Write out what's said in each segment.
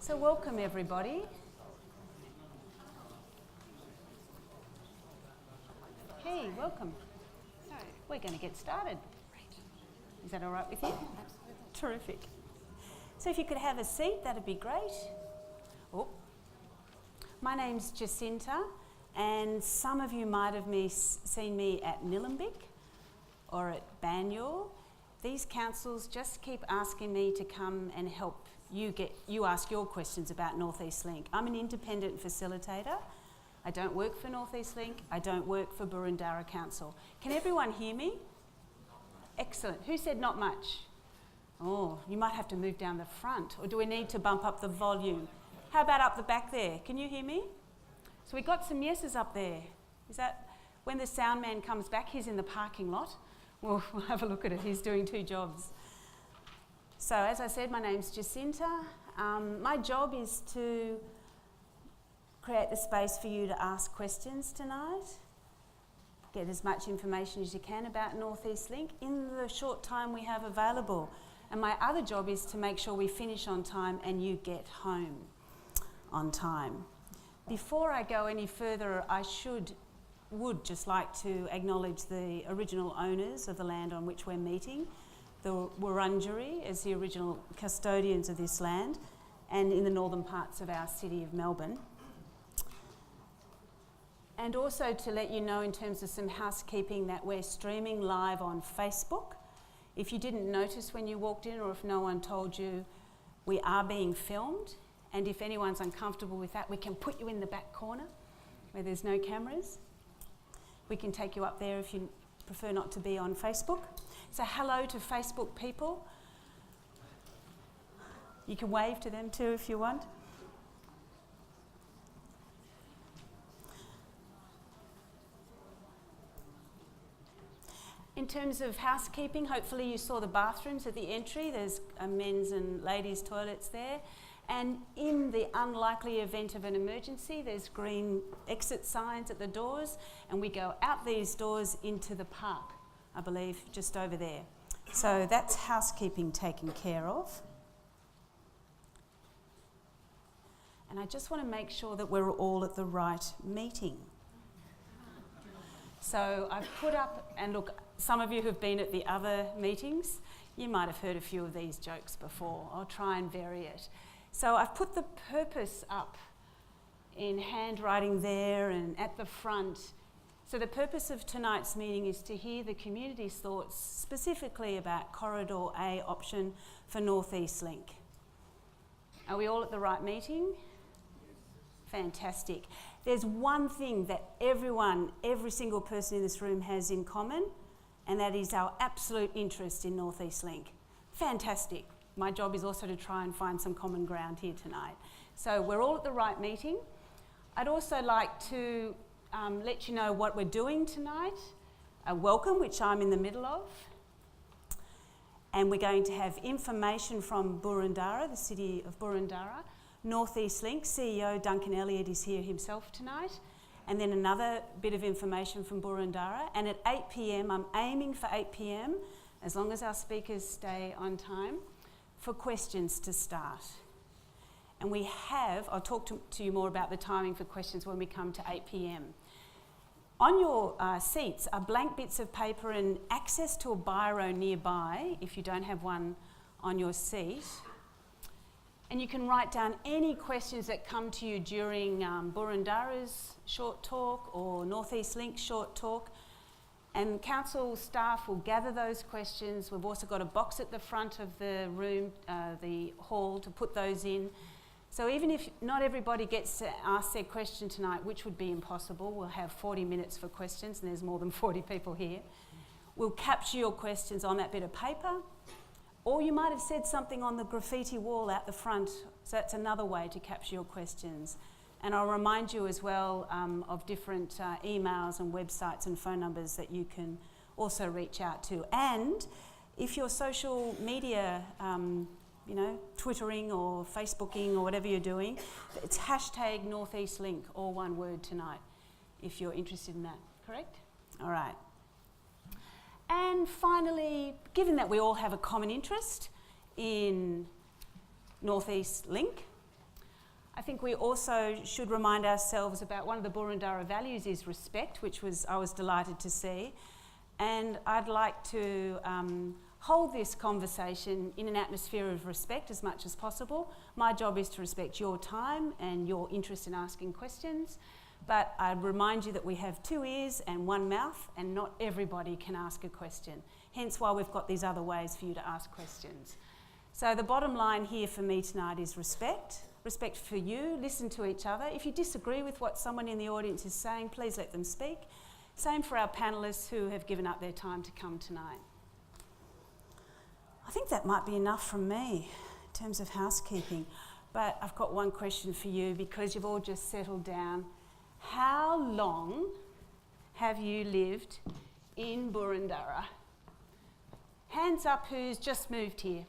So welcome everybody. Hey, welcome. So we're going to get started. Is that all right with you? Absolutely. Terrific. So if you could have a seat, that'd be great. Oh. My name's Jacinta, and some of you might have seen me at Nillumbik or at Banyule. These councils just keep asking me to come and help you ask your questions about North East Link. I'm an independent facilitator. I don't work for North East Link. I don't work for Boroondara Council. Can everyone hear me? Excellent. Who said not much? Oh, you might have to move down the front, or do we need to bump up the volume? How about up the back there? Can you hear me? So we got some yeses up there. Is that when the sound man comes back, he's in the parking lot? We'll have a look at it. He's doing two jobs. So as I said, my name's Jacinta. My job is to create the space for you to ask questions tonight, get as much information as you can about North East Link in the short time we have available. And my other job is to make sure we finish on time and you get home on time. Before I go any further, I would just like to acknowledge the original owners of the land on which we're meeting, the Wurundjeri as the original custodians of this land, and in the northern parts of our city of Melbourne. And also to let you know in terms of some housekeeping that we're streaming live on Facebook. If you didn't notice when you walked in, or if no one told you, we are being filmed. And if anyone's uncomfortable with that, we can put you in the back corner where there's no cameras. We can take you up there if you prefer not to be on Facebook. So hello to Facebook people. You can wave to them too if you want. In terms of housekeeping, hopefully you saw the bathrooms at the entry. There's men's and ladies' toilets there. And in the unlikely event of an emergency, there's green exit signs at the doors, and we go out these doors into the park, I believe, just over there. So that's housekeeping taken care of. And I just want to make sure that we're all at the right meeting. So I've put up, and look, some of you who've been at the other meetings, you might have heard a few of these jokes before. I'll try and vary it. So I've put the purpose up in handwriting there and at the front. So the purpose of tonight's meeting is to hear the community's thoughts specifically about Corridor A option for North East Link. Are we all at the right meeting? Fantastic. There's one thing that every single person in this room has in common, and that is our absolute interest in North East Link. Fantastic. My job is also to try and find some common ground here tonight. So we're all at the right meeting. I'd also like to let you know what we're doing tonight. A welcome, which I'm in the middle of. And we're going to have information from Boroondara, the city of Boroondara. North East Link CEO Duncan Elliott is here himself tonight. And then another bit of information from Boroondara. And at 8 p.m, I'm aiming for 8 p.m, as long as our speakers stay on time, for questions to start. And we have, I'll talk to you more about the timing for questions when we come to 8 p.m. On your seats are blank bits of paper and access to a biro nearby if you don't have one on your seat. And you can write down any questions that come to you during Boroondara's short talk or North East Link's short talk. And council staff will gather those questions. We've also got a box at the front of the room, the hall, to put those in. So even if not everybody gets to ask their question tonight, which would be impossible, we'll have 40 minutes for questions, and there's more than 40 people here. We'll capture your questions on that bit of paper, or you might have said something on the graffiti wall out the front, so that's another way to capture your questions. And I'll remind you as well of different emails and websites and phone numbers that you can also reach out to. And if you're social media, Twittering or Facebooking or whatever you're doing, it's hashtag North East Link, all one word tonight, if you're interested in that, correct? All right. And finally, given that we all have a common interest in North East Link, I think we also should remind ourselves about one of the Boroondara values is respect, which I was delighted to see. And I'd like to hold this conversation in an atmosphere of respect as much as possible. My job is to respect your time and your interest in asking questions, but I remind you that we have 2 ears and 1 mouth, and not everybody can ask a question. Hence why we've got these other ways for you to ask questions. So the bottom line here for me tonight is respect. Respect for you, listen to each other. If you disagree with what someone in the audience is saying, please let them speak. Same for our panellists who have given up their time to come tonight. I think that might be enough from me in terms of housekeeping, but I've got one question for you because you've all just settled down. How long have you lived in Boroondara? Hands up who's just moved here.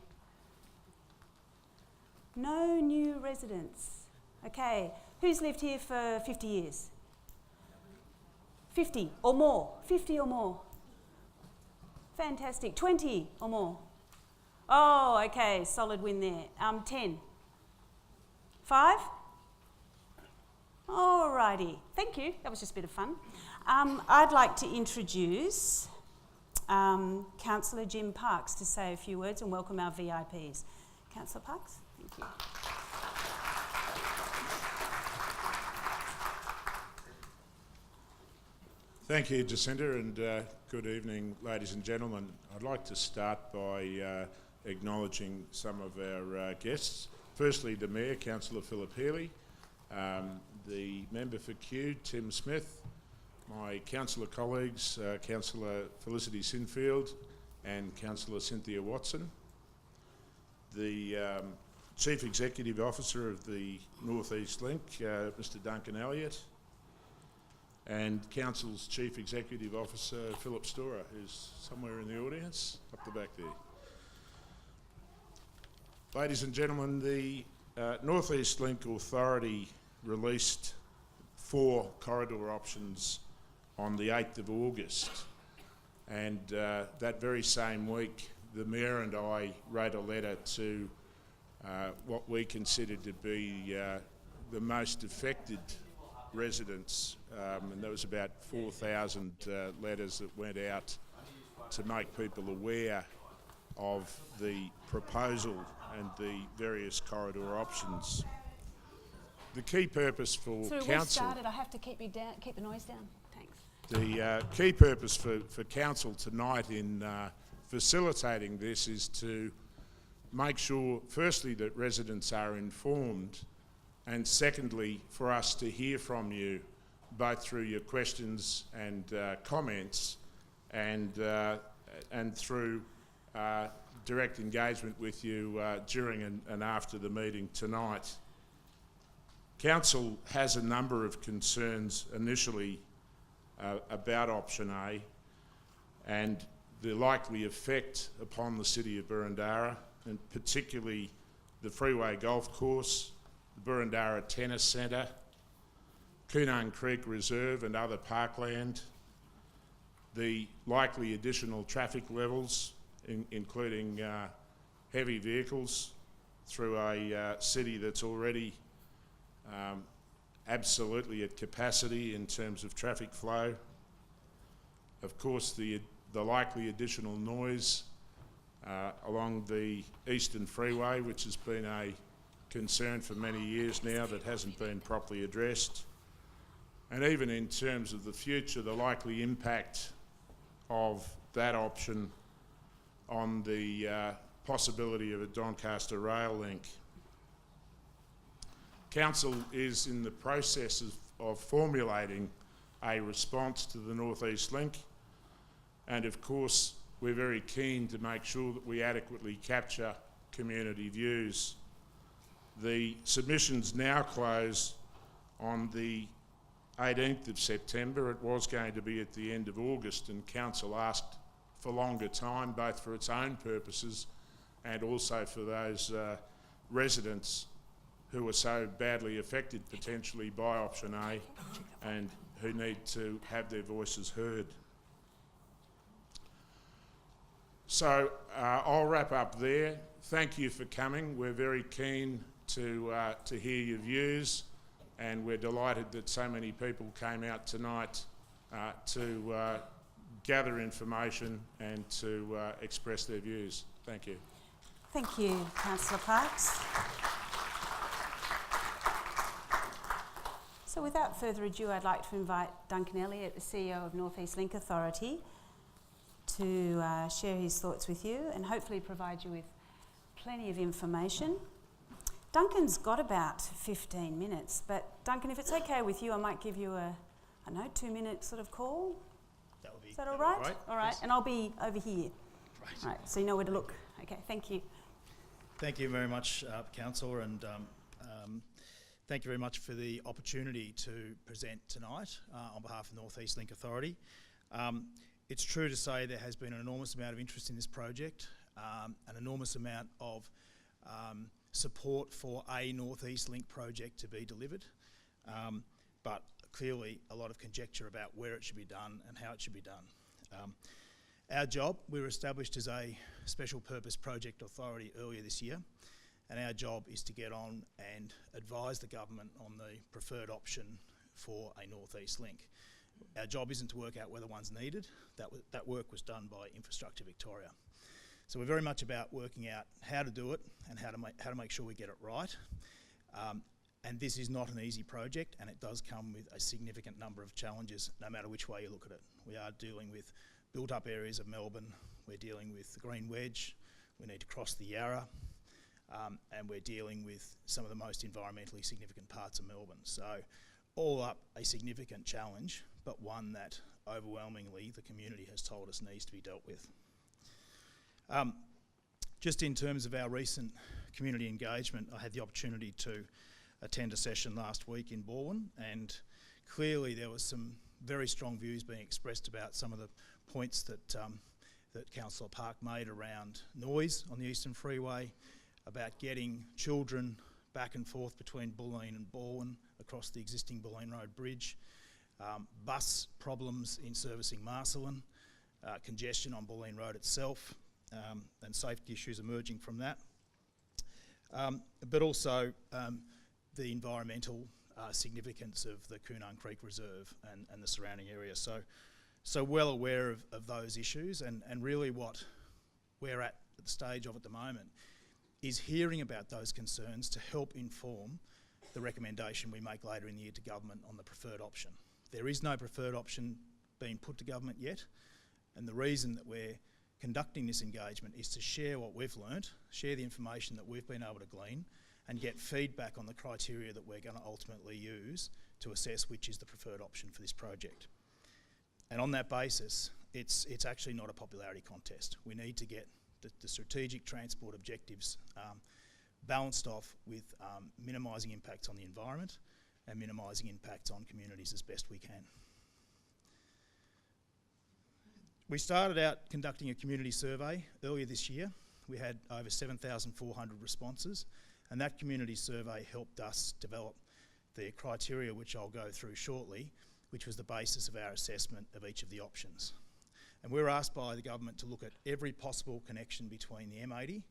No new residents. Okay, who's lived here for 50 years? 50 or more, 50 or more. Fantastic, 20 or more. Oh, okay, solid win there. 10. 5? Alrighty, thank you, that was just a bit of fun. I'd like to introduce Councillor Jim Parks to say a few words and welcome our VIPs. Councillor Parks, thank you. Thank you, Jacinda, and good evening, ladies and gentlemen. I'd like to start by acknowledging some of our guests. Firstly, the Mayor, Councillor Philip Healy, the Member for Kew, Tim Smith, my councillor colleagues, Councillor Felicity Sinfield and Councillor Cynthia Watson, the Chief Executive Officer of the North East Link, Mr Duncan Elliott, and Council's Chief Executive Officer, Philip Storer, who's somewhere in the audience, up the back there. Ladies and gentlemen, the North East Link Authority released 4 corridor options on the 8th of August, and that very same week the Mayor and I wrote a letter to what we considered to be the most affected residents, and there was about 4,000 letters that went out to make people aware of the proposal and the various corridor options. The key purpose for council... we started. I have to keep the noise down. Thanks. The key purpose for council tonight in facilitating this is to make sure, firstly, that residents are informed, and secondly, for us to hear from you, both through your questions and comments, and through direct engagement with you during and after the meeting tonight. Council has a number of concerns initially about option A and the likely effect upon the city of Boroondara, and particularly the Freeway Golf Course, the Boroondara Tennis Centre, Coonung Creek Reserve and other parkland, the likely additional traffic levels, including heavy vehicles through a city that's already absolutely at capacity in terms of traffic flow. Of course, the likely additional noise along the Eastern Freeway, which has been a concern for many years now that hasn't been properly addressed. And even in terms of the future, the likely impact of that option on the possibility of a Doncaster rail link. Council is in the process of formulating a response to the North East Link, and of course we're very keen to make sure that we adequately capture community views. The submissions now close on the 18th of September. It was going to be at the end of August, and Council asked for longer time, both for its own purposes and also for those residents who were so badly affected potentially by option A and who need to have their voices heard. So I'll wrap up there. Thank you for coming. We're very keen to hear your views, and we're delighted that so many people came out tonight to gather information and to express their views. Thank you. Thank you, Councillor Parkes. So without further ado, I'd like to invite Duncan Elliott, the CEO of North East Link Authority, to share his thoughts with you and hopefully provide you with plenty of information. Duncan's got about 15 minutes, but Duncan, if it's okay with you, I might give you a 2-minute sort of call. Is that all right? All right, yes. And I'll be over here. Right. All right, so you know where to look. Okay, thank you. Thank you very much, Councillor, and thank you very much for the opportunity to present tonight on behalf of North East Link Authority. It's true to say there has been an enormous amount of interest in this project, an enormous amount of support for a North East Link project to be delivered, but clearly a lot of conjecture about where it should be done and how it should be done. Our job, we were established as a special purpose project authority earlier this year, and our job is to get on and advise the government on the preferred option for a North East Link. Our job isn't to work out whether one's needed. That work was done by Infrastructure Victoria. So we're very much about working out how to do it and how to make sure we get it right. And this is not an easy project, and it does come with a significant number of challenges, no matter which way you look at it. We are dealing with built-up areas of Melbourne. We're dealing with the Green Wedge. We need to cross the Yarra. And we're dealing with some of the most environmentally significant parts of Melbourne. So all up, a significant challenge, but one that overwhelmingly the community has told us needs to be dealt with. Just in terms of our recent community engagement, I had the opportunity to attend a session last week in Boroondara, and clearly there was some very strong views being expressed about some of the points that Councillor Park made around noise on the Eastern Freeway, about getting children back and forth between Bulleen and Balwyn across the existing Bulleen Road Bridge, bus problems in servicing Marcellin, congestion on Bulleen Road itself, and safety issues emerging from that, but also the environmental significance of the Coonung Creek Reserve and the surrounding area. So well aware of those issues, and really what we're at the stage of at the moment is hearing about those concerns to help inform the recommendation we make later in the year to government on the preferred option. There is no preferred option being put to government yet, and the reason that we're conducting this engagement is to share what we've learnt, share the information that we've been able to glean, and get feedback on the criteria that we're going to ultimately use to assess which is the preferred option for this project. And on that basis, it's actually not a popularity contest. We need to get the strategic transport objectives balanced off with minimising impacts on the environment and minimising impacts on communities as best we can. We started out conducting a community survey earlier this year. We had over 7,400 responses, and that community survey helped us develop the criteria, which I'll go through shortly, which was the basis of our assessment of each of the options. And we were asked by the government to look at every possible connection between the M80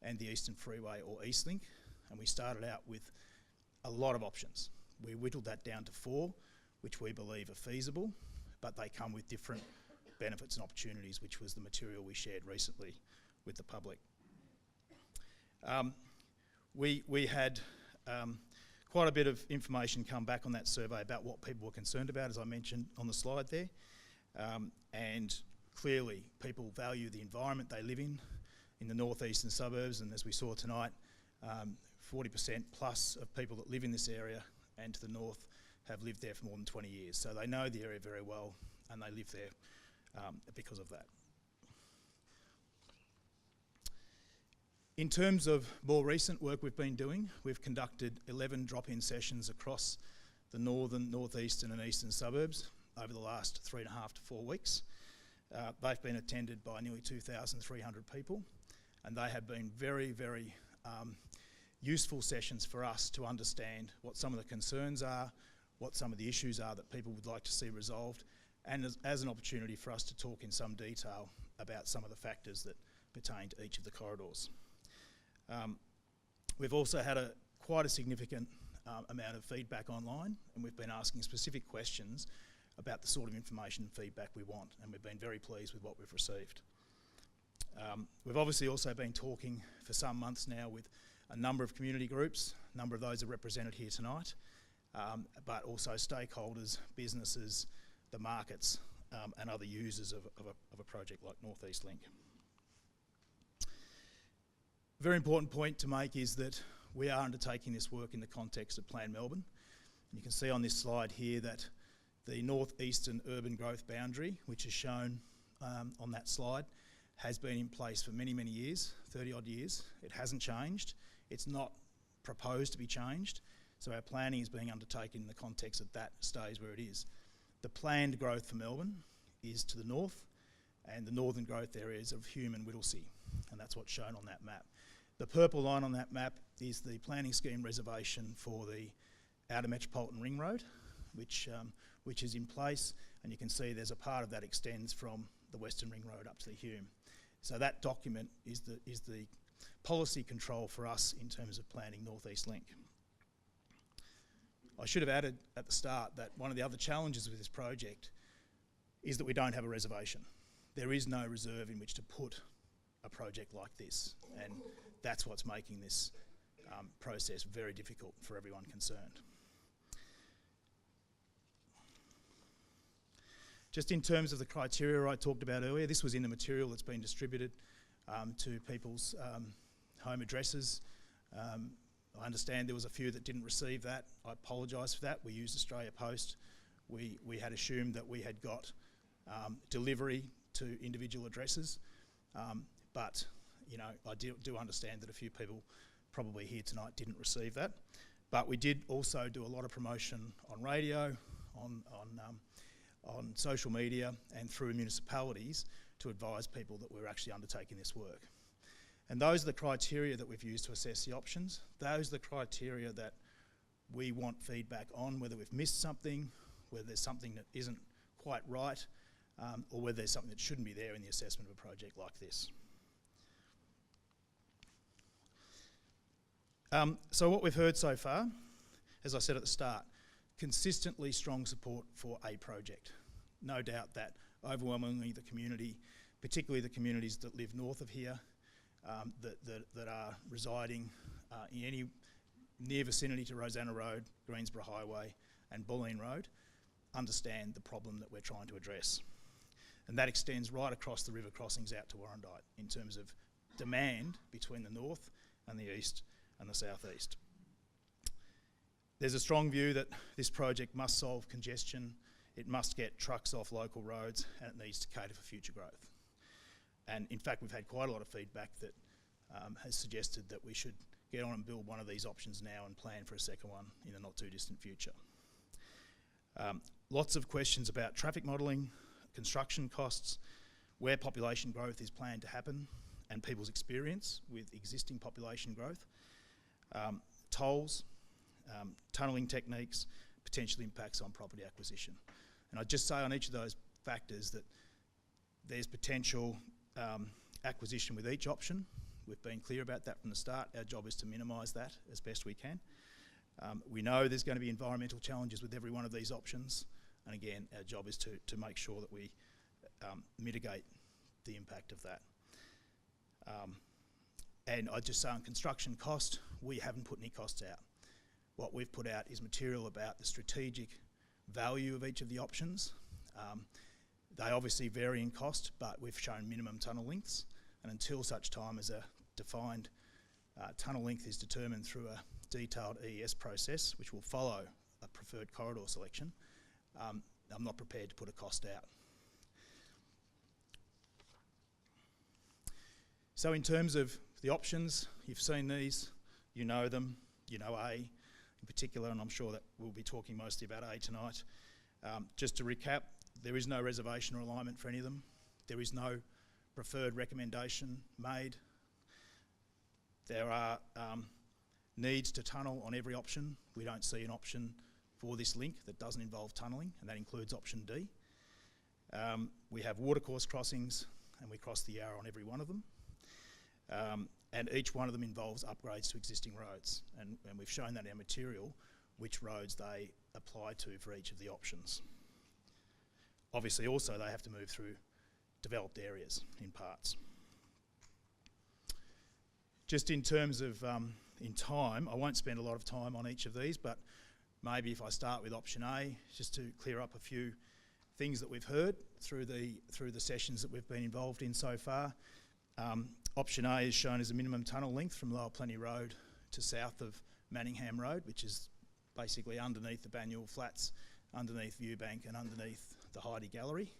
and the Eastern Freeway or Eastlink, and we started out with a lot of options. We whittled that down to 4, which we believe are feasible, but they come with different benefits and opportunities, which was the material we shared recently with the public. We had quite a bit of information come back on that survey about what people were concerned about, as I mentioned on the slide there. And clearly people value the environment they live in the northeastern suburbs, and as we saw tonight, 40% plus of people that live in this area and to the north have lived there for more than 20 years. So they know the area very well, and they live there because of that. In terms of more recent work we've been doing, we've conducted 11 drop-in sessions across the northern, northeastern and eastern suburbs over the last 3.5 to 4 weeks. They've been attended by nearly 2,300 people, and they have been very, very useful sessions for us to understand what some of the concerns are, what some of the issues are that people would like to see resolved, and as an opportunity for us to talk in some detail about some of the factors that pertain to each of the corridors. We've also had quite a significant amount of feedback online, and we've been asking specific questions about the sort of information and feedback we want, and we've been very pleased with what we've received. We've obviously also been talking for some months now with a number of community groups. A number of those are represented here tonight, but also stakeholders, businesses, the markets, and other users of a project like North East Link. A very important point to make is that we are undertaking this work in the context of Plan Melbourne. And you can see on this slide here that the northeastern urban growth boundary, which is shown on that slide, has been in place for many, many years, 30 odd years. It hasn't changed. It's not proposed to be changed. So our planning is being undertaken in the context that that stays where it is. The planned growth for Melbourne is to the north, and the northern growth areas of Hume and Whittlesea, and that's what's shown on that map. The purple line on that map is the planning scheme reservation for the Outer Metropolitan Ring Road, which is in place, and you can see there's a part of that extends from the Western Ring Road up to the Hume. So that document is the policy control for us in terms of planning North East Link. I should have added at the start that one of the other challenges with this project is that we don't have a reservation. There is no reserve in which to put a project like this, and that's what's making this process very difficult for everyone concerned. Just in terms of the criteria I talked about earlier, this was in the material that's been distributed to people's home addresses. I understand there was a few that didn't receive that. I apologise for that. We used Australia Post. We had assumed that we had got delivery to individual addresses, but you know, I do understand that a few people probably here tonight didn't receive that. But we did also do a lot of promotion on radio, on social media, and through municipalities to advise people that we're actually undertaking this work. And those are the criteria that we've used to assess the options. Those are the criteria that we want feedback on, whether we've missed something, whether there's something that isn't quite right, or whether there's something that shouldn't be there in the assessment of a project like this. So what we've heard so far, as I said at the start, consistently strong support for a project. No doubt that overwhelmingly the community, particularly the communities that live north of here, that are residing in any near vicinity to Rosanna Road, Greensborough Highway and Bulleen Road, understand the problem that we're trying to address. And that extends right across the river crossings out to Warrandyte in terms of demand between the north and the east and the southeast. There's a strong view that this project must solve congestion, it must get trucks off local roads, and it needs to cater for future growth. And in fact, we've had quite a lot of feedback that has suggested that we should get on and build one of these options now and plan for a second one in the not too distant future. Lots of questions about traffic modelling, construction costs, where population growth is planned to happen, and people's experience with existing population growth, tolls, tunnelling techniques, potential impacts on property acquisition. And I'd just say on each of those factors that there's potential acquisition with each option. We've been clear about that from the start. Our job is to minimise that as best we can. We know there's going to be environmental challenges with every one of these options, and again, our job is to make sure that we mitigate the impact of that. And I'd just say on construction cost, we haven't put any costs out. What we've put out is material about the strategic value of each of the options. They obviously vary in cost, but we've shown minimum tunnel lengths, and until such time as a defined tunnel length is determined through a detailed EES process, which will follow a preferred corridor selection, I'm not prepared to put a cost out. So in terms of the options, you've seen these, you know them, you know A in particular, and I'm sure that we'll be talking mostly about A tonight. Just to recap, there is no reservation or alignment for any of them. There is no preferred recommendation made. There are needs to tunnel on every option. We don't see an option for this link that doesn't involve tunnelling, and that includes option D. We have watercourse crossings, and we cross the Yarra on every one of them. and each one of them involves upgrades to existing roads. And we've shown that in our material, which roads they apply to for each of the options. Obviously also they have to move through developed areas in parts. Just in terms of in time, I won't spend a lot of time on each of these, but maybe if I start with option A, just to clear up a few things that we've heard through the sessions that we've been involved in so far. Option A is shown as a minimum tunnel length from Lower Plenty Road to south of Manningham Road, which is basically underneath the Banyule Flats, underneath Viewbank and underneath the Heidi Gallery.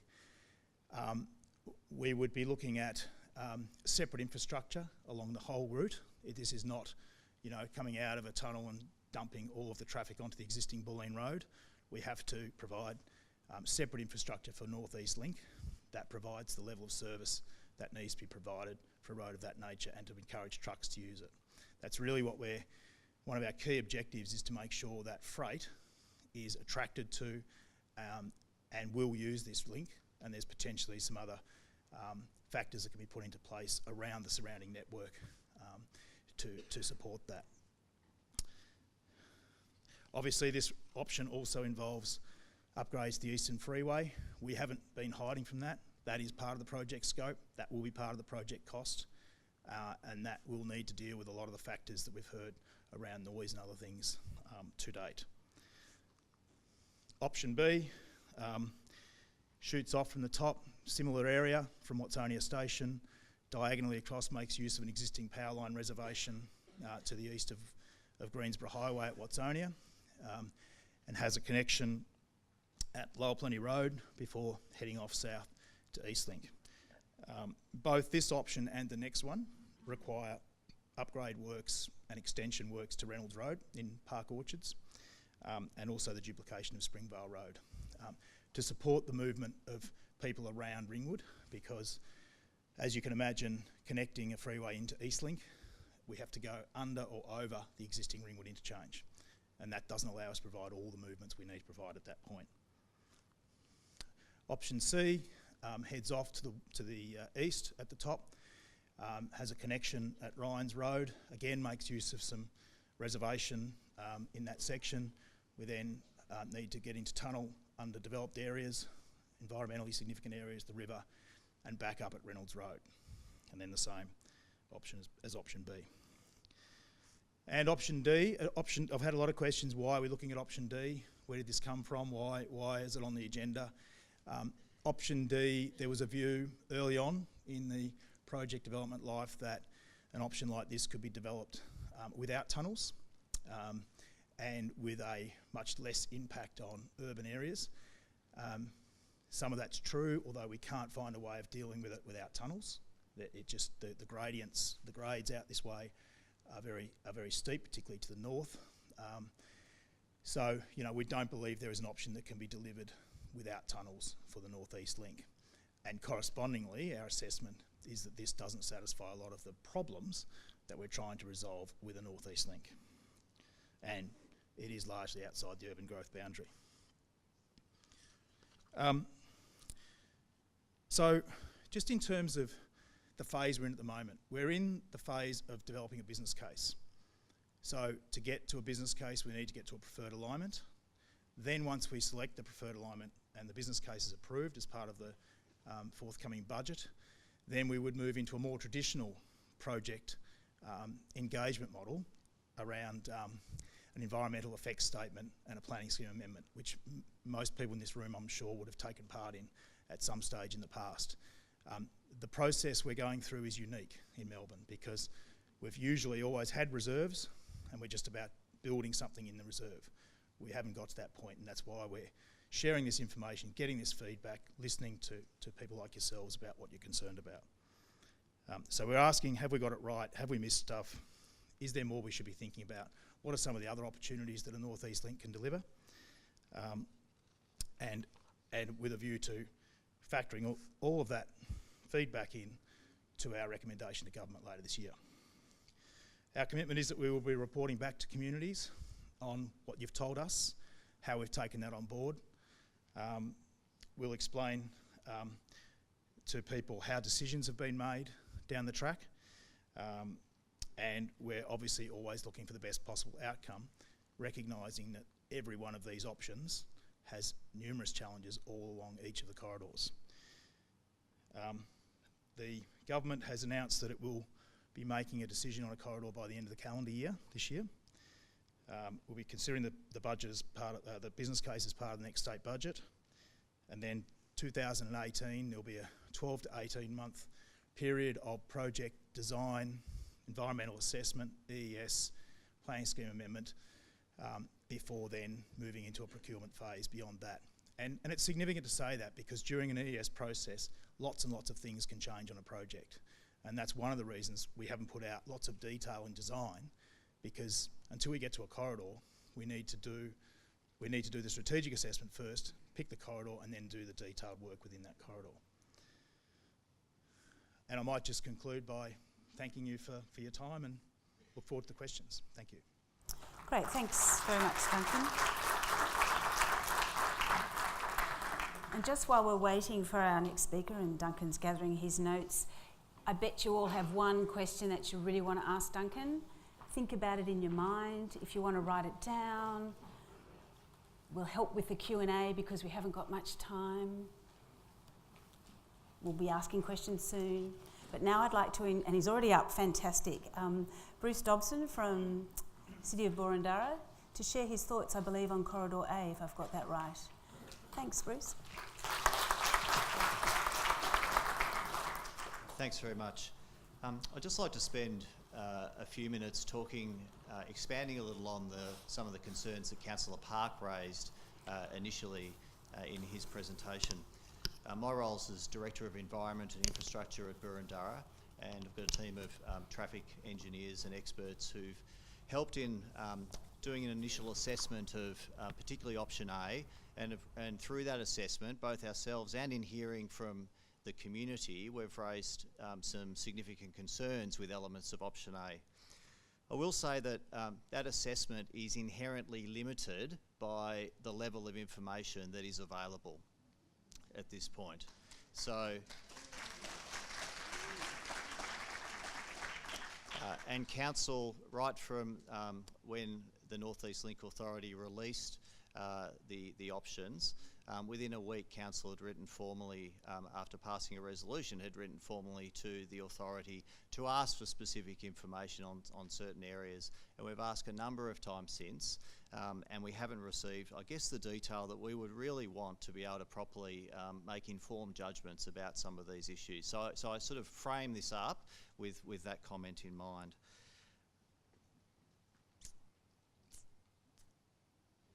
We would be looking at separate infrastructure along the whole route. This is not, coming out of a tunnel and dumping all of the traffic onto the existing Bulleen Road. We have to provide separate infrastructure for North East Link that provides the level of service that needs to be provided for a road of that nature and to encourage trucks to use it. That's really one of our key objectives is to make sure that freight is attracted to and will use this link, and there's potentially some other factors that can be put into place around the surrounding network to support that. Obviously this option also involves upgrades to the Eastern Freeway. We haven't been hiding from that. That is part of the project scope. That will be part of the project cost, and that will need to deal with a lot of the factors that we've heard around noise and other things to date. Option B shoots off from the top, similar area from Watsonia Station, diagonally across makes use of an existing power line reservation to the east of Greensborough Highway at Watsonia, and has a connection at Lower Plenty Road before heading off south to Eastlink. Both this option and the next one require upgrade works and extension works to Reynolds Road in Park Orchards, and also the duplication of Springvale Road to support the movement of people around Ringwood, because as you can imagine, connecting a freeway into Eastlink, we have to go under or over the existing Ringwood interchange, and that doesn't allow us to provide all the movements we need to provide at that point. Option C heads off to the east at the top, has a connection at Ryan's Road, again makes use of some reservation in that section. We then need to get into tunnel under developed areas, environmentally significant areas, the river, and back up at Reynolds Road. And then the same option as option B. And option D, I've had a lot of questions, why are we looking at option D? Where did this come from? Why is it on the agenda? Option D, there was a view early on in the project development life that an option like this could be developed without tunnels and with a much less impact on urban areas. Some of that's true, although we can't find a way of dealing with it without tunnels. The grades out this way are very steep, particularly to the north. So we don't believe there is an option that can be delivered without tunnels for the North East Link. And correspondingly, our assessment is that this doesn't satisfy a lot of the problems that we're trying to resolve with the North East Link. And it is largely outside the urban growth boundary. So just in terms of the phase we're in at the moment, we're in the phase of developing a business case. So to get to a business case, we need to get to a preferred alignment. Then once we select the preferred alignment and the business case is approved as part of the forthcoming budget, then we would move into a more traditional project engagement model around an environmental effects statement and a planning scheme amendment, which most people in this room, I'm sure, would have taken part in at some stage in the past. The process we're going through is unique in Melbourne because we've usually always had reserves and we're just about building something in the reserve. We haven't got to that point, and that's why we're sharing this information, getting this feedback, listening to people like yourselves about what you're concerned about. So we're asking, have we got it right? Have we missed stuff? Is there more we should be thinking about? What are some of the other opportunities that a North East Link can deliver? And with a view to factoring all of that feedback in to our recommendation to government later this year. Our commitment is that we will be reporting back to communities on what you've told us, how we've taken that on board. We'll explain to people how decisions have been made down the track. And we're obviously always looking for the best possible outcome, recognising that every one of these options has numerous challenges all along each of the corridors. The government has announced that it will be making a decision on a corridor by the end of the calendar year this year. We'll be considering the budget as part of the business case as part of the next state budget, and then 2018 there'll be a 12 to 18 month period of project design, environmental assessment, EES, planning scheme amendment, before then moving into a procurement phase beyond that. And it's significant to say that because during an EES process, lots and lots of things can change on a project. And that's one of the reasons we haven't put out lots of detail in design, because until we get to a corridor, we need to do the strategic assessment first, pick the corridor, and then do the detailed work within that corridor. And I might just conclude by thanking you for your time and look forward to the questions. Thank you. Great, thanks very much, Duncan. And just while we're waiting for our next speaker and Duncan's gathering his notes, I bet you all have one question that you really want to ask Duncan. Think about it in your mind. If you want to write it down, we'll help with the Q&A because we haven't got much time. We'll be asking questions soon. But now I'd like to, and he's already up, fantastic, Bruce Dobson from City of Boroondara to share his thoughts, I believe, on Corridor A, if I've got that right. Thanks, Bruce. Thanks very much. I'd just like to spend a few minutes talking, expanding a little on some of the concerns that Councillor Park raised initially in his presentation. My role is as Director of Environment and Infrastructure at Boroondara, and I've got a team of traffic engineers and experts who've helped in doing an initial assessment of particularly option A, and through that assessment, both ourselves and in hearing from the community, we've raised some significant concerns with elements of option A. I will say that that assessment is inherently limited by the level of information that is available at this point. So, and Council, right from when the North East Link Authority released the options, within a week, Council had written formally, after passing a resolution, had written formally to the authority to ask for specific information on certain areas. And we've asked a number of times since, and we haven't received, I guess, the detail that we would really want to be able to properly make informed judgments about some of these issues. So I sort of frame this up with that comment in mind.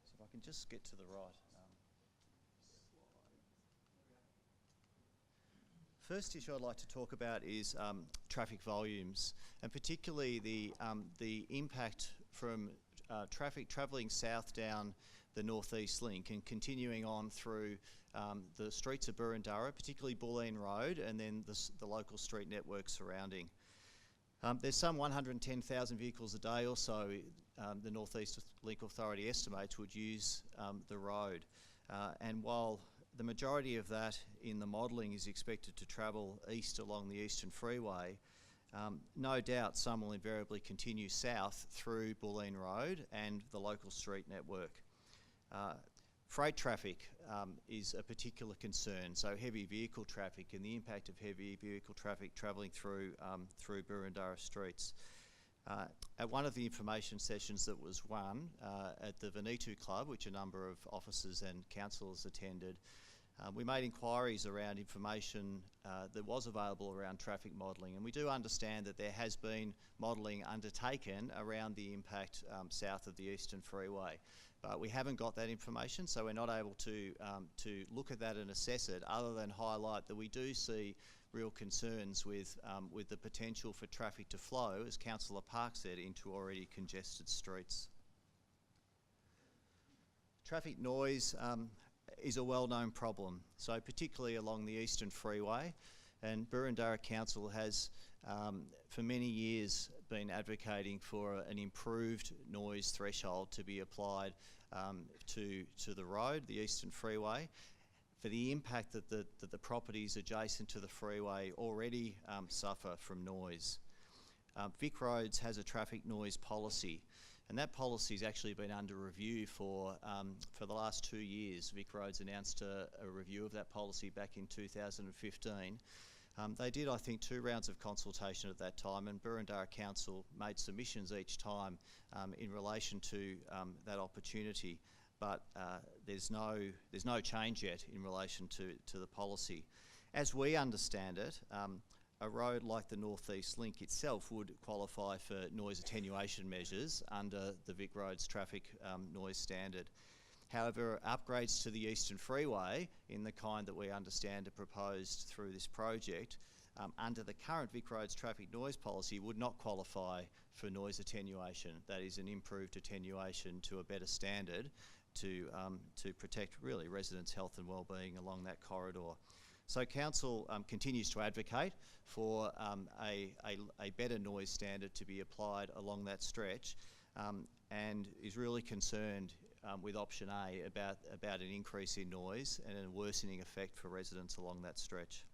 So if I can just get to the right. First issue I'd like to talk about is traffic volumes, and particularly the impact from traffic travelling south down the North East Link and continuing on through the streets of Boroondara, particularly Bulleen Road, and then the local street network surrounding. There's some 110,000 vehicles a day or so the North East Link Authority estimates would use the road, and while the majority of that in the modelling is expected to travel east along the Eastern Freeway, no doubt some will invariably continue south through Bulleen Road and the local street network. Freight traffic is a particular concern, so heavy vehicle traffic and the impact of heavy vehicle traffic travelling through Boroondara streets. At one of the information sessions that was run at the Veneto Club, which a number of officers and councillors attended, we made inquiries around information that was available around traffic modelling, and we do understand that there has been modelling undertaken around the impact south of the Eastern Freeway. But we haven't got that information, so we're not able to look at that and assess it, other than highlight that we do see real concerns with the potential for traffic to flow, as Councillor Park said, into already congested streets. Traffic noise is a well-known problem, so particularly along the Eastern Freeway, and Boroondara Council has for many years been advocating for an improved noise threshold to be applied to the road, the Eastern Freeway, for the impact that the properties adjacent to the freeway already suffer from noise. Vic Roads has a traffic noise policy, and that policy has actually been under review for the last 2 years. Vic Roads announced a review of that policy back in 2015. They did, I think, 2 rounds of consultation at that time, and Boroondara Council made submissions each time in relation to that opportunity. But there's no change yet in relation to the policy. As we understand it, a road like the North East Link itself would qualify for noise attenuation measures under the Vic Roads traffic noise standard. However, upgrades to the Eastern Freeway, in the kind that we understand are proposed through this project, under the current Vic Roads traffic noise policy would not qualify for noise attenuation. That is an improved attenuation to a better standard to protect really residents' health and wellbeing along that corridor. So Council continues to advocate for a better noise standard to be applied along that stretch, and is really concerned with option A about an increase in noise and a worsening effect for residents along that stretch.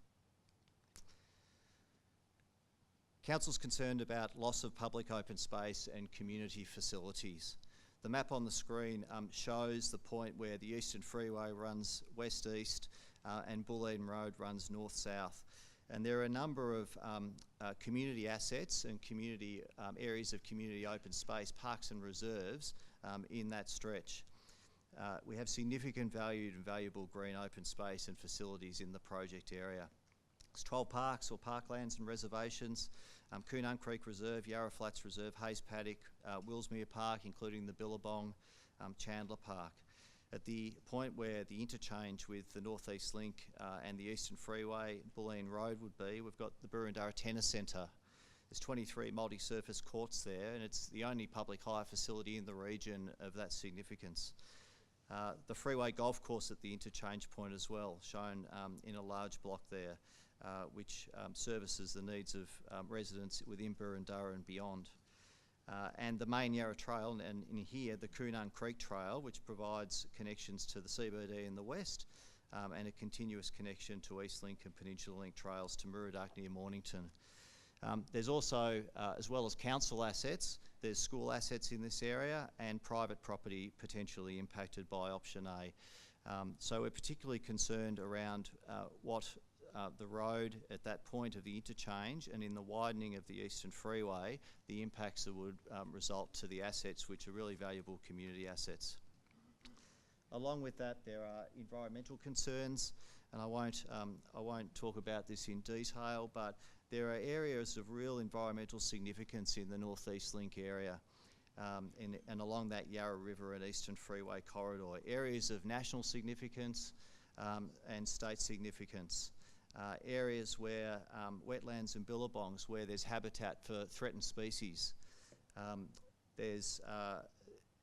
Council's concerned about loss of public open space and community facilities. The map on the screen shows the point where the Eastern Freeway runs west-east and Boroondara Road runs north-south. And there are a number of community assets and community areas of community open space, parks and reserves in that stretch. We have significant valued and valuable green open space and facilities in the project area. There's 12 parks or parklands and reservations, Coonum Creek Reserve, Yarra Flats Reserve, Hayes Paddock, Willsmere Park, including the Billabong, Chandler Park. At the point where the interchange with the North East Link and the Eastern Freeway, Bulleen Road would be, we've got the Boroondara Tennis Centre. There's 23 multi-surface courts there, and it's the only public hire facility in the region of that significance. The freeway golf course at the interchange point as well, shown in a large block there, which services the needs of residents within Boroondara and beyond. And the main Yarra Trail, and in here the Coonum Creek Trail, which provides connections to the CBD in the west, and a continuous connection to East Link and Peninsula Link trails to Murdoch near Mornington. There's also, as well as council assets, there's school assets in this area and private property potentially impacted by option A. So we're particularly concerned around what the road at that point of the interchange and in the widening of the Eastern Freeway, the impacts that would result to the assets, which are really valuable community assets. Along with that, there are environmental concerns, and I won't talk about this in detail, but there are areas of real environmental significance in the North East Link area and along that Yarra River and Eastern Freeway corridor. Areas of national significance and state significance. Areas where wetlands and billabongs, where there's habitat for threatened species.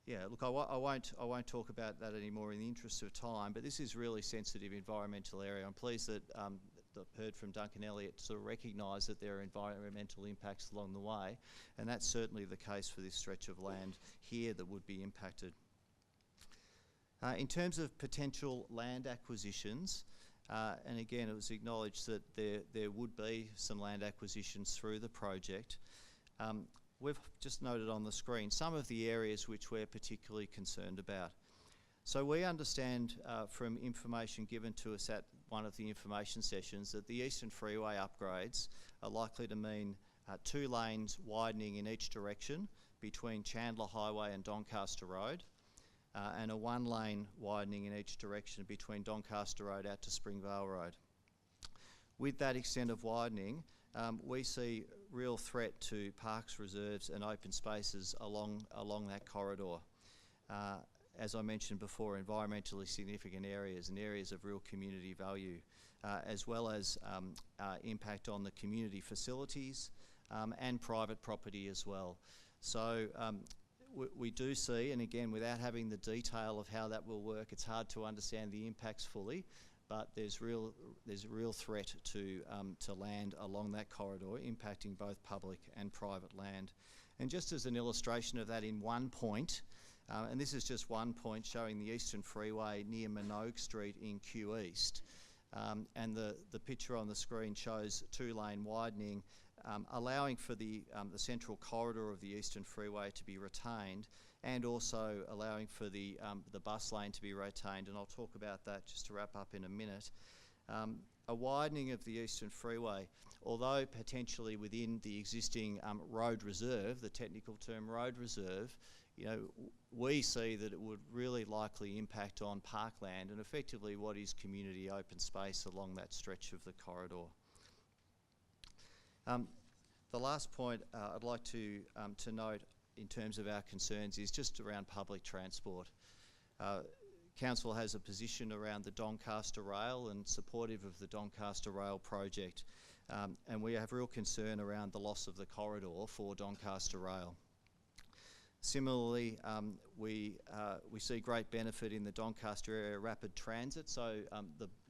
Look, I won't talk about that anymore in the interest of time, but this is really sensitive environmental area. I'm pleased that I've heard from Duncan Elliott to sort of recognise that there are environmental impacts along the way, and that's certainly the case for this stretch of land here that would be impacted. In terms of potential land acquisitions, and again, it was acknowledged that there would be some land acquisitions through the project. We've just noted on the screen some of the areas which we're particularly concerned about. So we understand from information given to us at one of the information sessions that the Eastern Freeway upgrades are likely to mean 2 lanes widening in each direction between Chandler Highway and Doncaster Road, and a 1 lane widening in each direction between Doncaster Road out to Springvale Road. With that extent of widening, we see real threat to parks, reserves and open spaces along that corridor. As I mentioned before, environmentally significant areas and areas of real community value, as well as impact on the community facilities and private property as well. So we do see, and again, without having the detail of how that will work, it's hard to understand the impacts fully, but there's a real threat to land along that corridor, impacting both public and private land. And just as an illustration of that in one point, and this is just one point showing the Eastern Freeway near Minogue Street in Kew East, and the picture on the screen shows 2 lane widening allowing for the central corridor of the Eastern Freeway to be retained, and also allowing for the bus lane to be retained, and I'll talk about that just to wrap up in a minute. A widening of the Eastern Freeway, although potentially within the existing road reserve, the technical term road reserve, you know, we see that it would really likely impact on parkland and effectively what is community open space along that stretch of the corridor. The last point I'd like to note in terms of our concerns is just around public transport. Council has a position around the Doncaster Rail and supportive of the Doncaster Rail project, and we have real concern around the loss of the corridor for Doncaster Rail. Similarly, we see great benefit in the Doncaster area rapid transit, so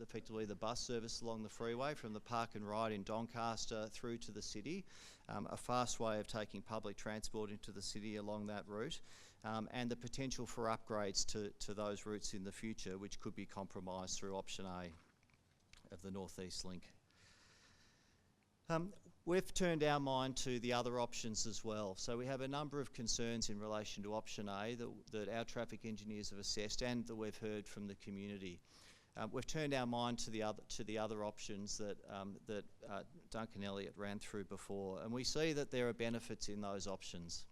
effectively the bus service along the freeway from the park and ride in Doncaster through to the city, a fast way of taking public transport into the city along that route, and the potential for upgrades to those routes in the future, which could be compromised through option A of the North East Link. We've turned our mind to the other options as well. So we have a number of concerns in relation to option A that our traffic engineers have assessed and that we've heard from the community. We've turned our mind to the other options that Duncan Elliott ran through before, and we see that there are benefits in those options.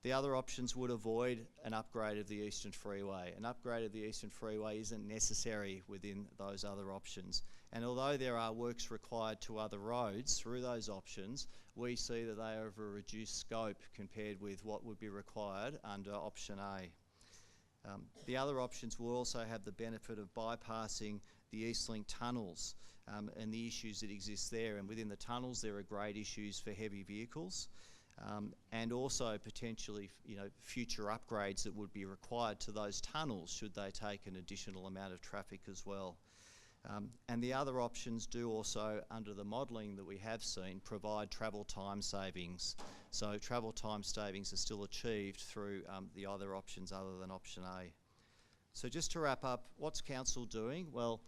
The other options would avoid an upgrade of the Eastern Freeway. An upgrade of the Eastern Freeway isn't necessary within those other options. And although there are works required to other roads through those options, we see that they are of a reduced scope compared with what would be required under option A. The other options will also have the benefit of bypassing the EastLink tunnels and the issues that exist there. And within the tunnels, there are grade issues for heavy vehicles. And also potentially, you know, future upgrades that would be required to those tunnels should they take an additional amount of traffic as well. And the other options do also, under the modelling that we have seen, provide travel time savings. So travel time savings are still achieved through the other options other than option A. So just to wrap up, what's Council doing? Well,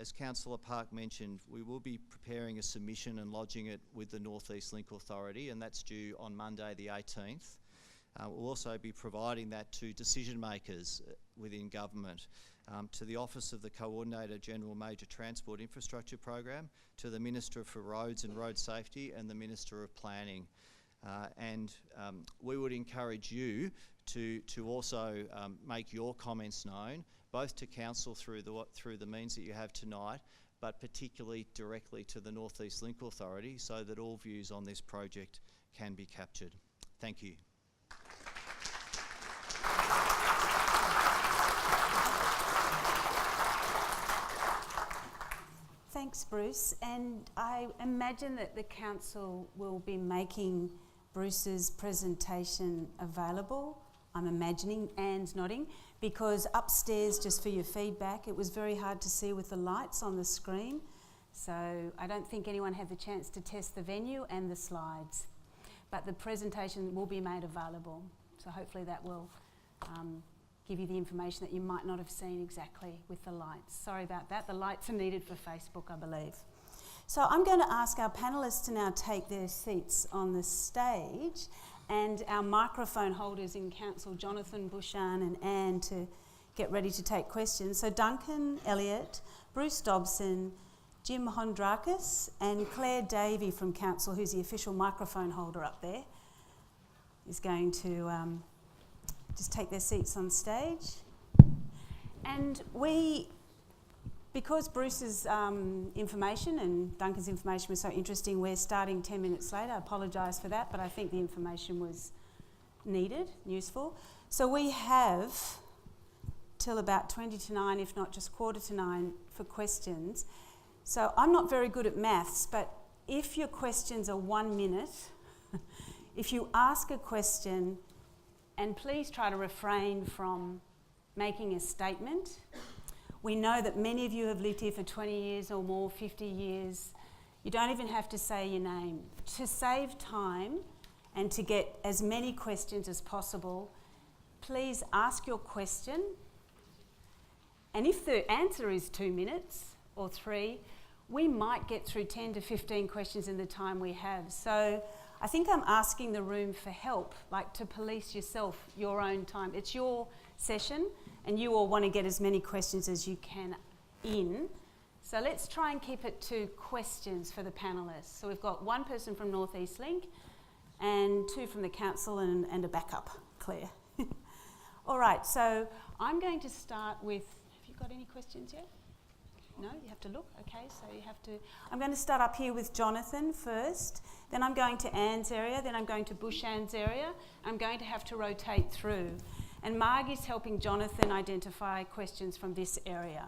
as Councillor Park mentioned, we will be preparing a submission and lodging it with the North East Link Authority, and that's due on Monday the 18th. We'll also be providing that to decision makers within government, to the Office of the Coordinator General Major Transport Infrastructure Program, to the Minister for Roads and Road Safety and the Minister of Planning. And we would encourage you to also make your comments known, both to Council through the means that you have tonight, but particularly directly to the North East Link Authority, so that all views on this project can be captured. Thank you. Thanks, Bruce. And I imagine that the Council will be making Bruce's presentation available. I'm imagining, Anne's nodding, because upstairs, just for your feedback, it was very hard to see with the lights on the screen. So I don't think anyone had the chance to test the venue and the slides. But the presentation will be made available. So hopefully that will give you the information that you might not have seen exactly with the lights. Sorry about that. The lights are needed for Facebook, I believe. So I'm going to ask our panellists to now take their seats on the stage, and our microphone holders in Council, Jonathan Bushan and Anne, to get ready to take questions. So Duncan Elliott, Bruce Dobson, Jim Hondrakis and Claire Davey from Council, who's the official microphone holder up there, is going to just take their seats on stage. And because Bruce's information and Duncan's information was so interesting, we're starting 10 minutes late. I apologise for that, but I think the information was needed, useful. So we have till about 20 to 9, if not just quarter to 9, for questions. So I'm not very good at maths, but if your questions are 1 minute, if you ask a question, and please try to refrain from making a statement. We know that many of you have lived here for 20 years or more, 50 years. You don't even have to say your name. To save time and to get as many questions as possible, please ask your question. And if the answer is 2 minutes or 3, we might get through 10 to 15 questions in the time we have. So I think I'm asking the room for help, like to police yourself, your own time. It's your session and you all want to get as many questions as you can in. So let's try and keep it to questions for the panellists. So we've got one person from North East Link and two from the council and a backup, Claire. All right, so I'm going to start with, have you got any questions yet? No, you have to look. Okay, so you have to. I'm going to start up here with Jonathan first. Then I'm going to Anne's area. Then I'm going to Bush Anne's area. I'm going to have to rotate through. And Margie's helping Jonathan identify questions from this area.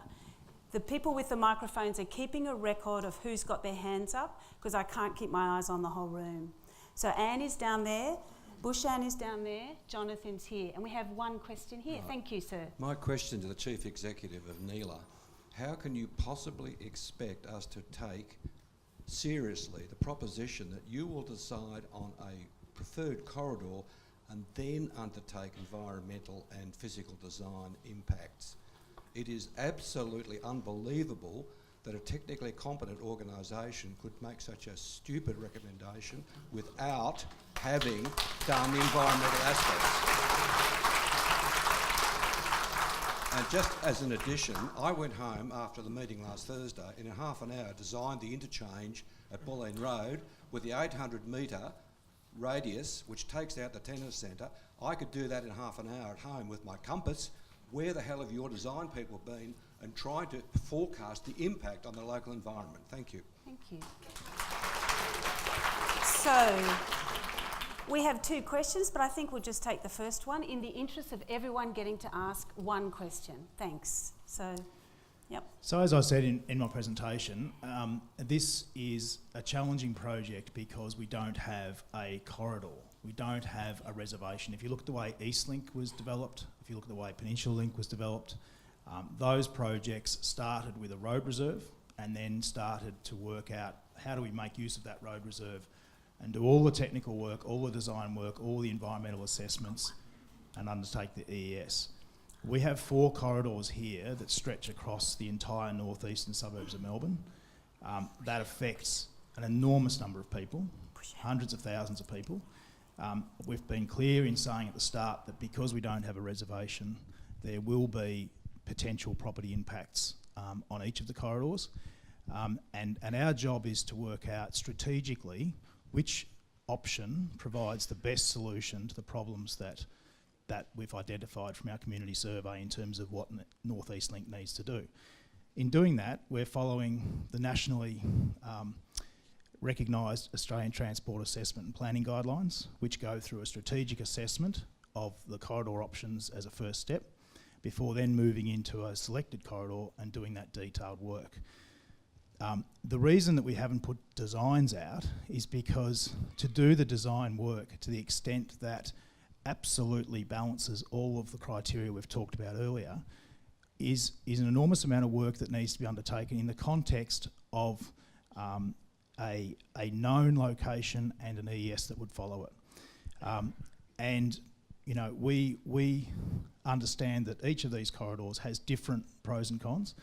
The people with the microphones are keeping a record of who's got their hands up because I can't keep my eyes on the whole room. So Anne is down there. Bush Anne is down there. Jonathan's here. And we have one question here. Right. Thank you, sir. My question to the Chief Executive of NELA. How can you possibly expect us to take seriously the proposition that you will decide on a preferred corridor and then undertake environmental and physical design impacts? It is absolutely unbelievable that a technically competent organisation could make such a stupid recommendation without having done environmental aspects. And just as an addition, I went home after the meeting last Thursday and in half an hour designed the interchange at Boroondara Road with the 800 metre radius, which takes out the tennis centre. I could do that in half an hour at home with my compass. Where the hell have your design people been and trying to forecast the impact on the local environment? Thank you. Thank you. So, we have two questions, but I think we'll just take the first one in the interest of everyone getting to ask one question. Thanks. So, yep. So as I said in my presentation, this is a challenging project because we don't have a corridor. We don't have a reservation. If you look at the way Eastlink was developed, if you look at the way Peninsula Link was developed, those projects started with a road reserve and then started to work out how do we make use of that road reserve and do all the technical work, all the design work, all the environmental assessments and undertake the EES. We have 4 corridors here that stretch across the entire northeastern suburbs of Melbourne. That affects an enormous number of people, hundreds of thousands of people. We've been clear in saying at the start that because we don't have a reservation, there will be potential property impacts on each of the corridors. And our job is to work out strategically which option provides the best solution to the problems that we've identified from our community survey in terms of what North East Link needs to do. In doing that, we're following the nationally recognised Australian Transport Assessment and Planning Guidelines, which go through a strategic assessment of the corridor options as a first step, before then moving into a selected corridor and doing that detailed work. The reason that we haven't put designs out is because to do the design work to the extent that absolutely balances all of the criteria we've talked about earlier is an enormous amount of work that needs to be undertaken in the context of a known location and an EES that would follow it. And you know, we understand that each of these corridors has different pros and cons.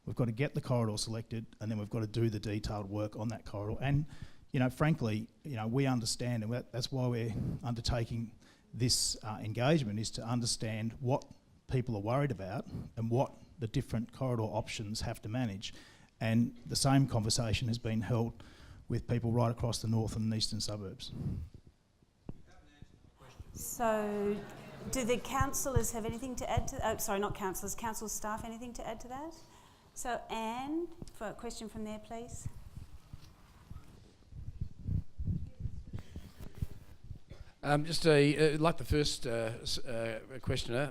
We've got to get the corridor selected and then we've got to do the detailed work on that corridor. And, you know, frankly, you know, we understand, and that's why we're undertaking this engagement, is to understand what people are worried about and what the different corridor options have to manage. And the same conversation has been held with people right across the north and eastern suburbs. So, do the councillors have anything to add to sorry, not councillors, council staff, anything to add to that? So, Anne, for a question from there, please. Just like the first questioner,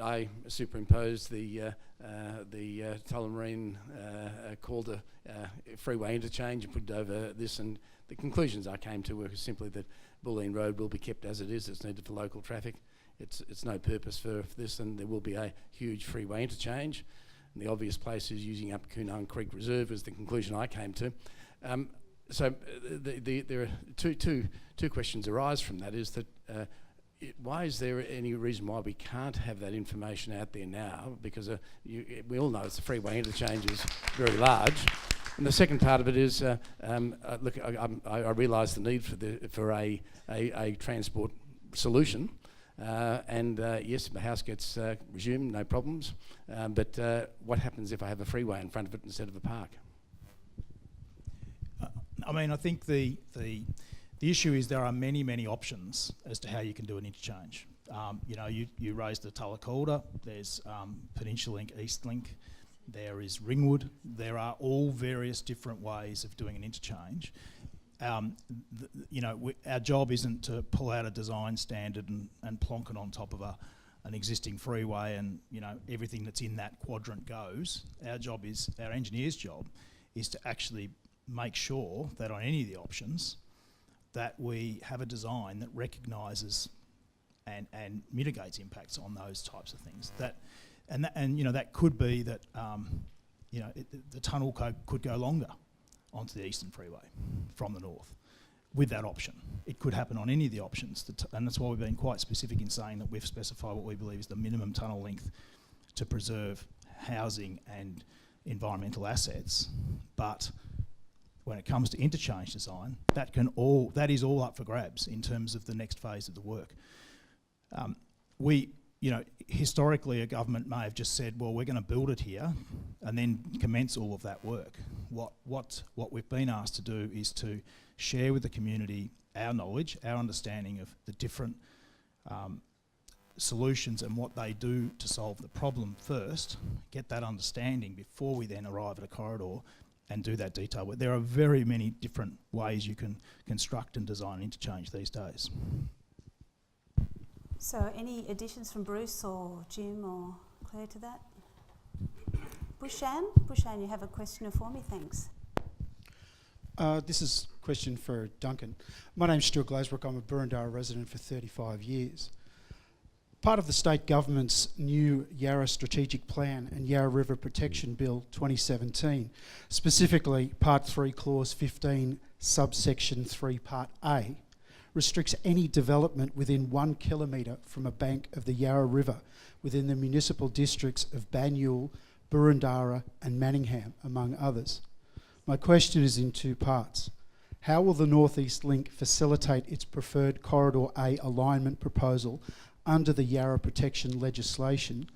I superimposed the Tullamarine called a freeway interchange and put it over this, and the conclusions I came to were simply that Bulleen Road will be kept as it is. It's needed for local traffic. It's no purpose for this, and there will be a huge freeway interchange. And the obvious place is using up Coonung Creek Reserve, is the conclusion I came to. So there are two questions arise from that. Is that why is there any reason why we can't have that information out there now? Because we all know it's the freeway interchange is very large, And the second part of it is, look, I realise the need for a transport solution, and yes, the house gets resumed, no problems. But what happens if I have a freeway in front of it instead of a park? I mean, I think the issue is there are many options as to how you can do an interchange. You know, you raised the Tullakalda, there's Peninsula Link, East Link, there is Ringwood. There are all various different ways of doing an interchange. You know, our job isn't to pull out a design standard and plonk it on top of an existing freeway and, you know, everything that's in that quadrant goes. Our engineer's job is to actually make sure that on any of the options that we have a design that recognises and mitigates impacts on those types of things. And you know, that could be that you know, the tunnel could go longer onto the Eastern Freeway from the north with that option. It could happen on any of the options, and that's why we've been quite specific in saying that we've specified what we believe is the minimum tunnel length to preserve housing and environmental assets. But when it comes to interchange design, that is all up for grabs in terms of the next phase of the work. You know, historically a government may have just said, well, we're going to build it here and then commence all of that work. What we've been asked to do is to share with the community our knowledge, our understanding of the different solutions and what they do to solve the problem first, get that understanding before we then arrive at a corridor and do that detail work. There are very many different ways you can construct and design interchange these days. So any additions from Bruce or Jim or Claire to that? Bushan, you have a question for me, thanks. This is a question for Duncan. My name's Stuart Glazebrook. I'm a Boroondara resident for 35 years. Part of the state government's new Yarra Strategic Plan and Yarra River Protection Bill 2017, specifically Part 3, Clause 15, Subsection 3, Part A, restricts any development within 1 kilometre from a bank of the Yarra River within the municipal districts of Banyule, Boroondara and Manningham, among others. My question is in two parts. How will the North East Link facilitate its preferred Corridor A alignment proposal under the Yarra Protection legislation?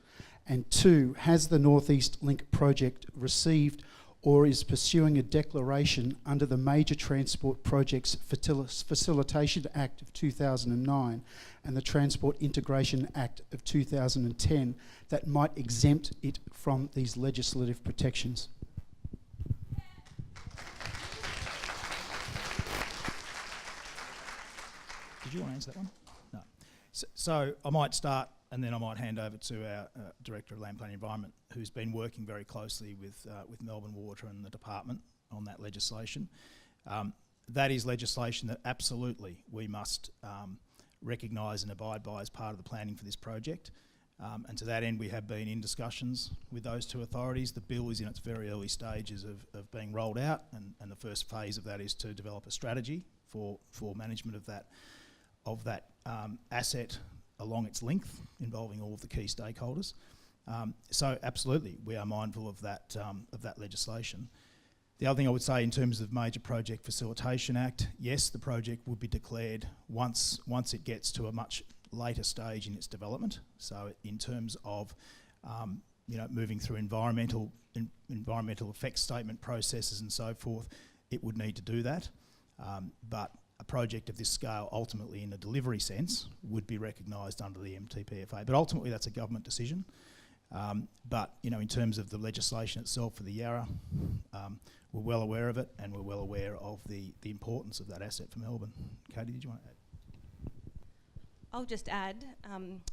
And two, has the North East Link project received or is pursuing a declaration under the Major Transport Projects Facilitation Act of 2009 and the Transport Integration Act of 2010 that might exempt it from these legislative protections? Did you want to answer that one? No. So I might start and then I might hand over to our Director of Land Planning Environment, who's been working very closely with Melbourne Water and the department on that legislation. That is legislation that absolutely we must recognise and abide by as part of the planning for this project. And to that end, we have been in discussions with those two authorities. The bill is in its very early stages of being rolled out, and the first phase of that is to develop a strategy for management of that asset along its length, involving all of the key stakeholders. So absolutely, we are mindful of that legislation. The other thing I would say in terms of Major Project Facilitation Act, yes, the project would be declared once it gets to a much later stage in its development. So in terms of you know, moving through environmental effects statement processes and so forth, it would need to do that. But a project of this scale, ultimately in a delivery sense, would be recognised under the MTPFA. But ultimately that's a government decision. But you know, in terms of the legislation itself for the Yarra, we're well aware of it, and we're well aware of the importance of that asset for Melbourne. Katie, did you want to add? I'll just add,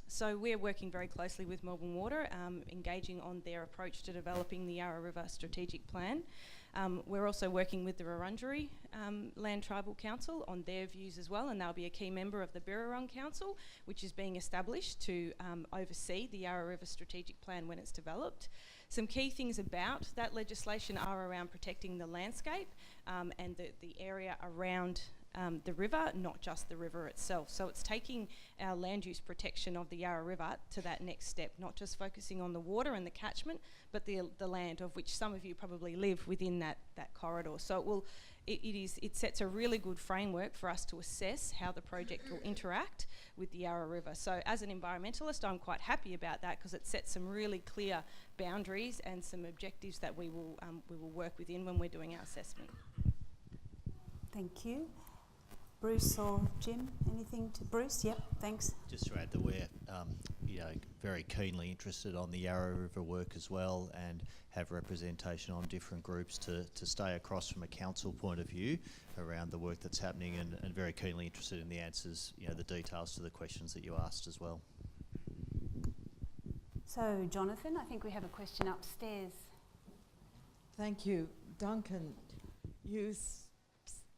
so we're working very closely with Melbourne Water, engaging on their approach to developing the Yarra River Strategic Plan. We're also working with the Wurundjeri Land Tribal Council on their views as well, and they'll be a key member of the Birrarung Council, which is being established to oversee the Yarra River Strategic Plan when it's developed. Some key things about that legislation are around protecting the landscape and the area around the river, not just the river itself. So it's taking our land use protection of the Yarra River to that next step, not just focusing on the water and the catchment, but the land, of which some of you probably live within that corridor. So it sets a really good framework for us to assess how the project will interact with the Yarra River. So as an environmentalist, I'm quite happy about that, because it sets some really clear boundaries and some objectives that we will work within when we're doing our assessment. Thank you. Bruce or Jim, anything to Bruce? Yep, thanks. Just to add that we're very keenly interested on the Yarra River work as well, and have representation on different groups to stay across from a council point of view around the work that's happening, and very keenly interested in the answers, the details to the questions that you asked as well. So, Jonathan, I think we have a question upstairs. Thank you. Duncan, you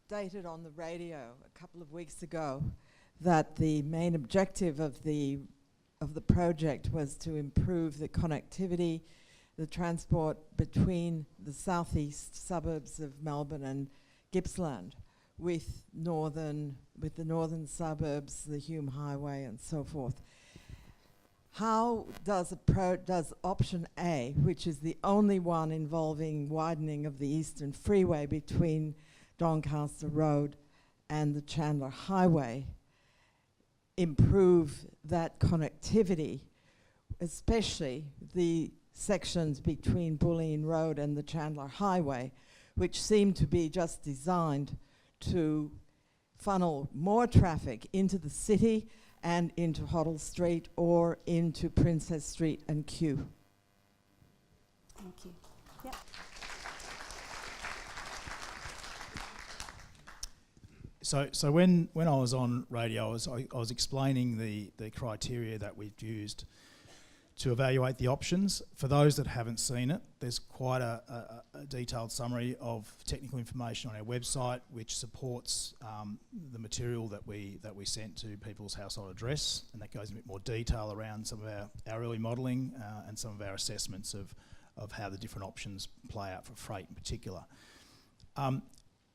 stated on the radio a couple of weeks ago that the main objective of the project was to improve the connectivity, the transport between the southeast suburbs of Melbourne and Gippsland with the northern suburbs, the Hume Highway and so forth. How does option A, which is the only one involving widening of the Eastern Freeway between Doncaster Road and the Chandler Highway, improve that connectivity, especially the sections between Bulleen Road and the Chandler Highway, which seem to be just designed to funnel more traffic into the city and into Hoddle Street or into Princess Street and Kew? Thank you. Yep. So when I was on radio, I was explaining the criteria that we've used to evaluate the options. For those that haven't seen it, there's quite a detailed summary of technical information on our website, which supports the material that we sent to people's household address, and that goes in a bit more detail around some of our early modelling and some of our assessments of how the different options play out for freight in particular.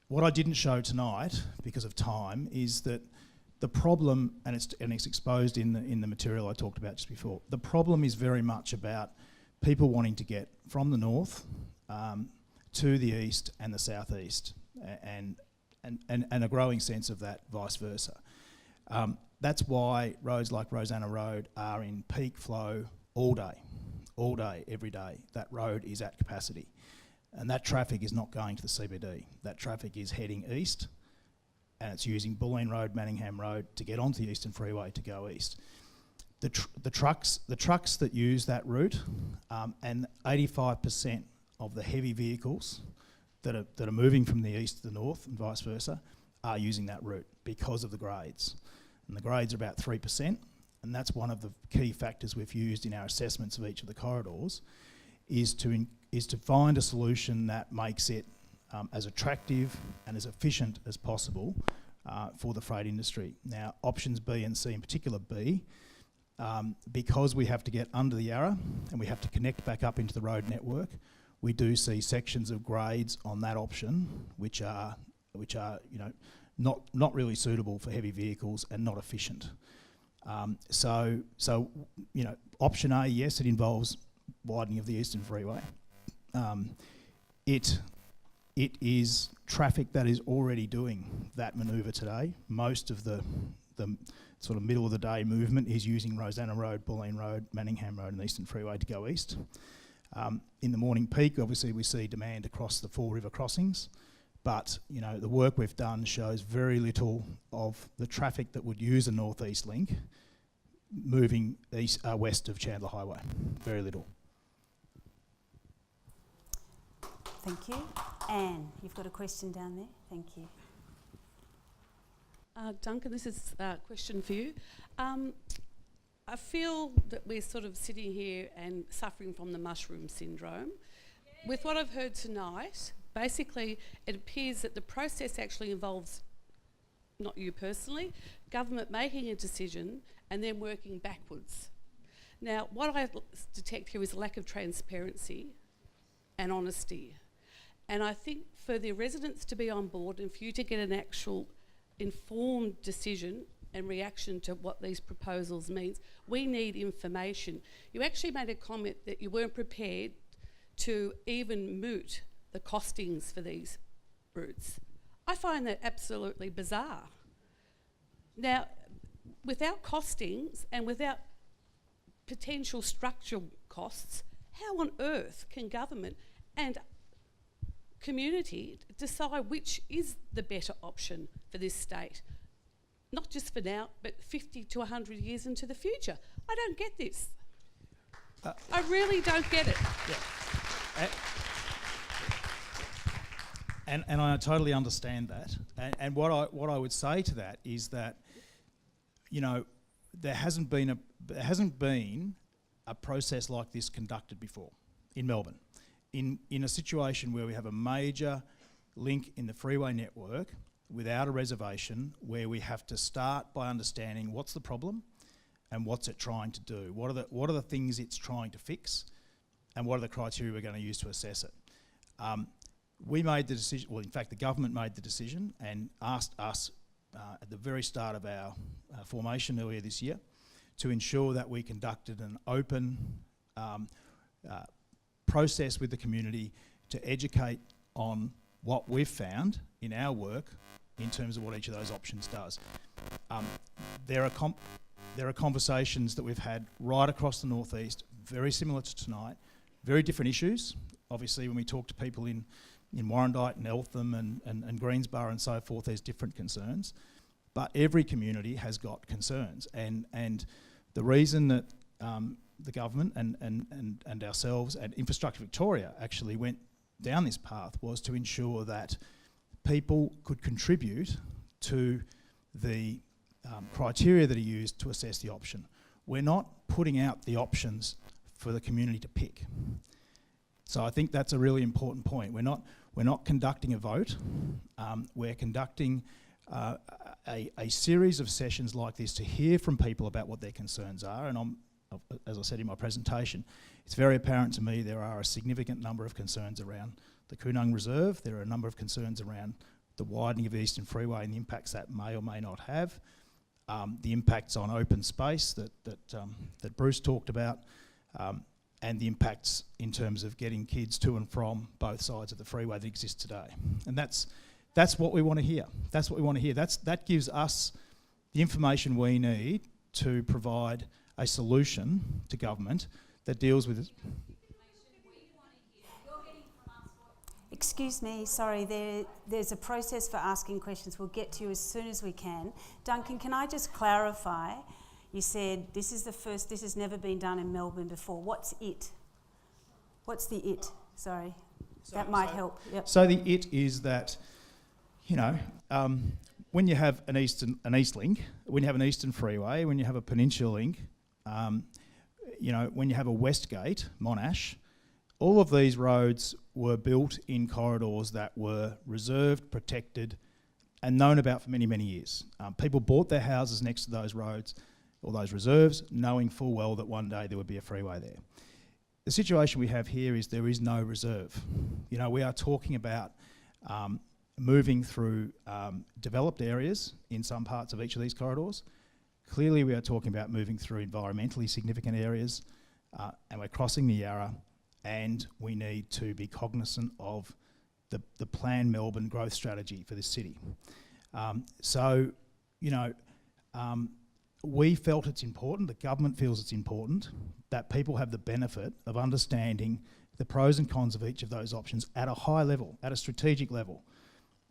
What I didn't show tonight, because of time, is that the problem, and it's exposed in the material I talked about just before, the problem is very much about people wanting to get from the north to the east and the southeast, and a growing sense of that vice versa. That's why roads like Rosanna Road are in peak flow all day, every day. That road is at capacity. And that traffic is not going to the CBD. That traffic is heading east, and it's using Bulleen Road, Manningham Road to get onto the Eastern Freeway to go east. The trucks that use that route, and 85% of the heavy vehicles that are moving from the east to the north and vice versa, are using that route because of the grades. And the grades are about 3%, and that's one of the key factors we've used in our assessments of each of the corridors, is to find a solution that makes it as attractive and as efficient as possible for the freight industry. Now, options B and C, in particular B, because we have to get under the Yarra and we have to connect back up into the road network, we do see sections of grades on that option which are not really suitable for heavy vehicles and not efficient. So option A, yes, it involves widening of the Eastern Freeway. It is traffic that is already doing that manoeuvre today. Most of the sort of middle of the day movement is using Rosanna Road, Bulleen Road, Manningham Road and the Eastern Freeway to go east. In the morning peak, obviously we see demand across the 4 river crossings, but the work we've done shows very little of the traffic that would use a northeast link moving west of Chandler Highway. Very little. Thank you. Anne, you've got a question down there. Thank you. Duncan, this is a question for you. I feel that we're sort of sitting here and suffering from the mushroom syndrome. Yeah. With what I've heard tonight, basically it appears that the process actually involves, not you personally, government making a decision and then working backwards. Now, what I detect here is a lack of transparency and honesty. And I think for the residents to be on board and for you to get an actual informed decision and reaction to what these proposals means. We need information. You actually made a comment that you weren't prepared to even moot the costings for these routes. I find that absolutely bizarre. Now, without costings and without potential structural costs, how on earth can government and community decide which is the better option for this state? Not just for now, but 50 to 100 years into the future. I don't get this. I really don't get it. Yeah. And I totally understand that. And what I would say to that is that, you know, there hasn't been a process like this conducted before in Melbourne. In a situation where we have a major link in the freeway network without a reservation, where we have to start by understanding what's the problem and what's it trying to do. What are the things it's trying to fix, and what are the criteria we're going to use to assess it? We made the decision, well, in fact, the government made the decision and asked us at the very start of our formation earlier this year to ensure that we conducted an open process with the community to educate on what we've found in our work in terms of what each of those options does. There are conversations that we've had right across the northeast, very similar to tonight, very different issues. Obviously, when we talk to people in Warrandyte and Eltham and Greensborough and so forth, there's different concerns. But every community has got concerns. And the reason that the government and ourselves and Infrastructure Victoria actually went down this path was to ensure that people could contribute to the criteria that are used to assess the option. We're not putting out the options for the community to pick. So I think that's a really important point. We're not conducting a vote. We're conducting a series of sessions like this to hear from people about what their concerns are. And as I said in my presentation, it's very apparent to me there are a significant number of concerns around the Koonung Reserve. There are a number of concerns around the widening of the Eastern Freeway and the impacts that may or may not have. The impacts on open space that Bruce talked about, and the impacts in terms of getting kids to and from both sides of the freeway that exist today. And that's what we want to hear. That's what we want to hear. That gives us the information we need to provide a solution to government that deals with it. Excuse me, sorry, there's a process for asking questions. We'll get to you as soon as we can. Duncan, can I just clarify? You said this is the first, this has never been done in Melbourne before. What's it? What's the it? Sorry, that might help. Yep. So the it is that, you know, when you have an East Link, when you have an Eastern Freeway, when you have a Peninsula Link, you know, when you have a West Gate, Monash, all of these roads were built in corridors that were reserved, protected, and known about for many, many years. People bought their houses next to those roads or those reserves, knowing full well that one day there would be a freeway there. The situation we have here is there is no reserve. You know, we are talking about moving through developed areas in some parts of each of these corridors. Clearly we are talking about moving through environmentally significant areas, and we're crossing the Yarra, and we need to be cognizant of the planned Melbourne growth strategy for this city. So, you know, we felt it's important, the government feels it's important, that people have the benefit of understanding the pros and cons of each of those options at a high level, at a strategic level.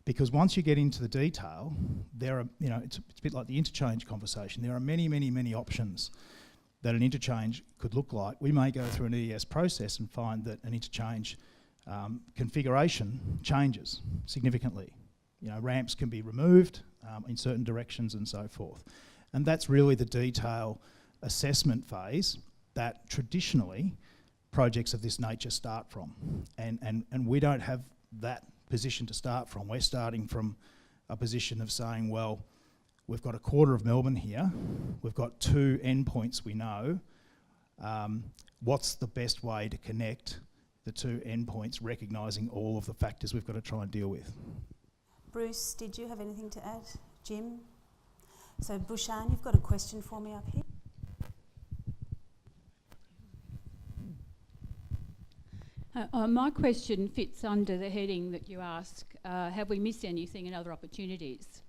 Because once you get into the detail, there are, you know, it's a bit like the interchange conversation. There are many, many, many options that an interchange could look like. We may go through an EES process and find that an interchange configuration changes significantly. You know, ramps can be removed in certain directions and so forth. And that's really the detail assessment phase that traditionally projects of this nature start from. And we don't have that position to start from. We're starting from a position of saying, well, we've got a quarter of Melbourne here, we've got 2 endpoints we know, what's the best way to connect the 2 endpoints, recognising all of the factors we've got to try and deal with. Bruce, did you have anything to add Jim? So Bushan, you've got a question for me up here? My question fits under the heading that you ask, have we missed anything and other opportunities?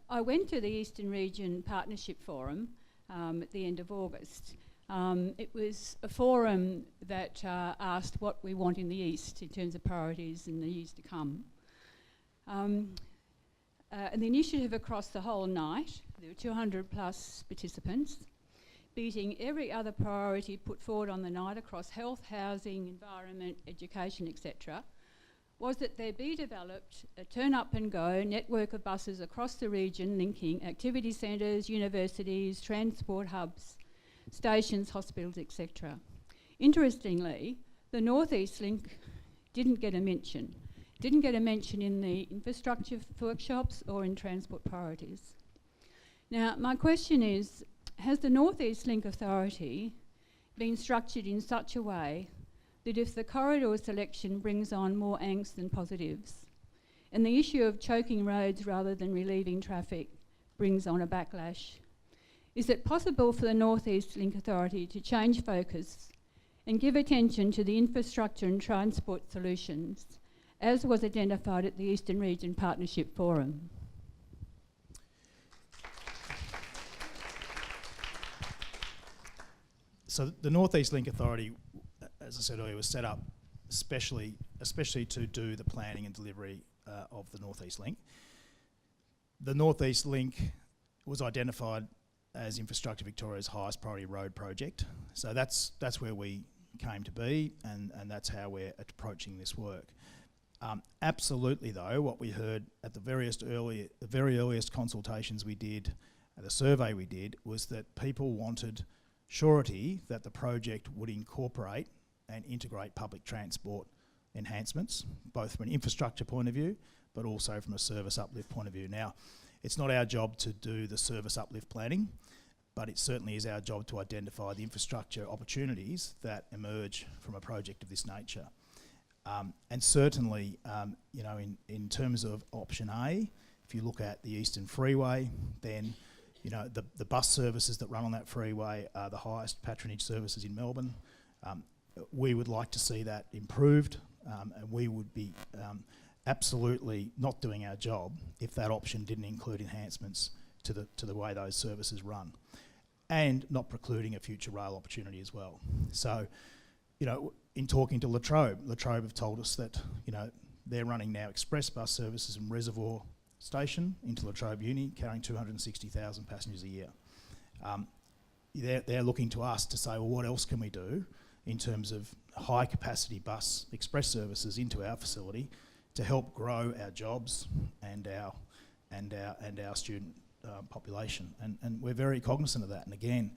I went to the Eastern Region Partnership Forum at the end of August. It was a forum that asked what we want in the East in terms of priorities in the years to come. And the initiative across the whole night, there were 200 plus participants, beating every other priority put forward on the night across health, housing, environment, education, etc., was that there be developed a turn-up-and-go network of buses across the region linking activity centres, universities, transport hubs, stations, hospitals, etc. Interestingly, the North East Link didn't get a mention. Didn't get a mention in the infrastructure workshops or in transport priorities. Now, my question is, has the North East Link Authority been structured in such a way that if the corridor selection brings on more angst than positives, and the issue of choking roads rather than relieving traffic brings on a backlash, is it possible for the North East Link Authority to change focus and give attention to the infrastructure and transport solutions as was identified at the Eastern Region Partnership Forum? So the North East Link Authority, as I said earlier, was set up especially to do the planning and delivery of the North East Link. The North East Link was identified as Infrastructure Victoria's highest priority road project. So that's where we came to be, and that's how we're approaching this work. Absolutely though, what we heard at the very earliest consultations we did, the survey we did, was that people wanted surety that the project would incorporate and integrate public transport enhancements, both from an infrastructure point of view, but also from a service uplift point of view. Now, it's not our job to do the service uplift planning, but it certainly is our job to identify the infrastructure opportunities that emerge from a project of this nature. And certainly, you know, in terms of option A, if you look at the Eastern Freeway, then you know, the bus services that run on that freeway are the highest patronage services in Melbourne. We would like to see that improved, and we would be absolutely not doing our job if that option didn't include enhancements to the way those services run, and not precluding a future rail opportunity as well. So, you know, in talking to La Trobe have told us that, you know, they're running now express bus services from Reservoir Station into La Trobe Uni, carrying 260,000 passengers a year. They're looking to us to say, well, what else can we do in terms of high capacity bus express services into our facility to help grow our jobs and our student population, and we're very cognizant of that. And again,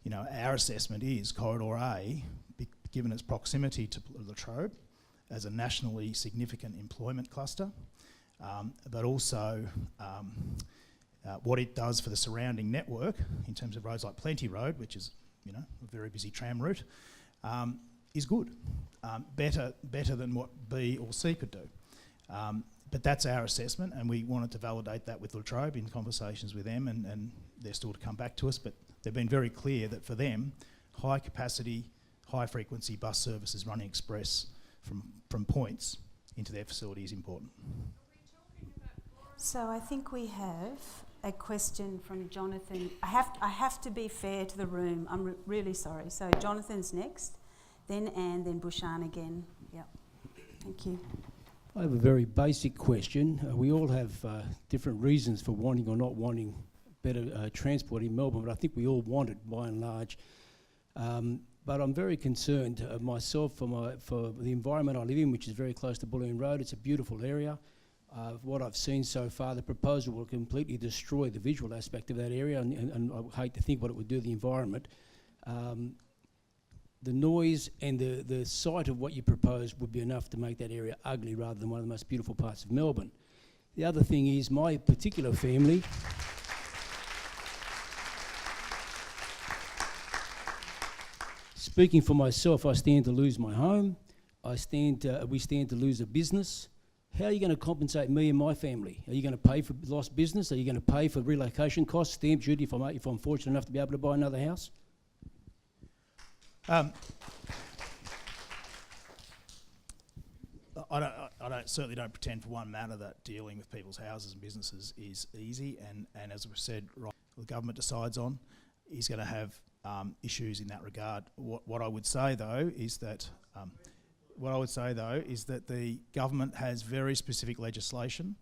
you know, our assessment is Corridor A, given its proximity to La Trobe as a nationally significant employment cluster, but also what it does for the surrounding network in terms of roads like Plenty Road, which is, you know, a very busy tram route, is good, better than what B or C could do. But that's our assessment, and we wanted to validate that with La Trobe in conversations with them, and they're still to come back to us, but they've been very clear that for them, high capacity, high frequency bus services running express from points into their facility is important. So I think we have a question from Jonathan. I have to be fair to the room. I'm really sorry. So Jonathan's next, then Anne, then Bushan again. Yep. Thank you. I have a very basic question. We all have different reasons for wanting or not wanting better transport in Melbourne, but I think we all want it by and large. But I'm very concerned myself for the environment I live in, which is very close to Boroondara Road. It's a beautiful area. What I've seen so far, the proposal will completely destroy the visual aspect of that area, and I hate to think what it would do to the environment. The noise and the sight of what you propose would be enough to make that area ugly rather than one of the most beautiful parts of Melbourne. The other thing is my particular family. Speaking for myself, I stand to lose my home. We stand to lose a business how are you going to compensate me and my family? Are you going to pay for lost business? Are you going to pay for relocation costs, stamp duty if I'm fortunate enough to be able to buy another house? Certainly don't pretend for one matter that dealing with people's houses and businesses is easy, and as we've said, right, the government decides on, is going to have issues in that regard. What I would say though is that the government has very specific legislation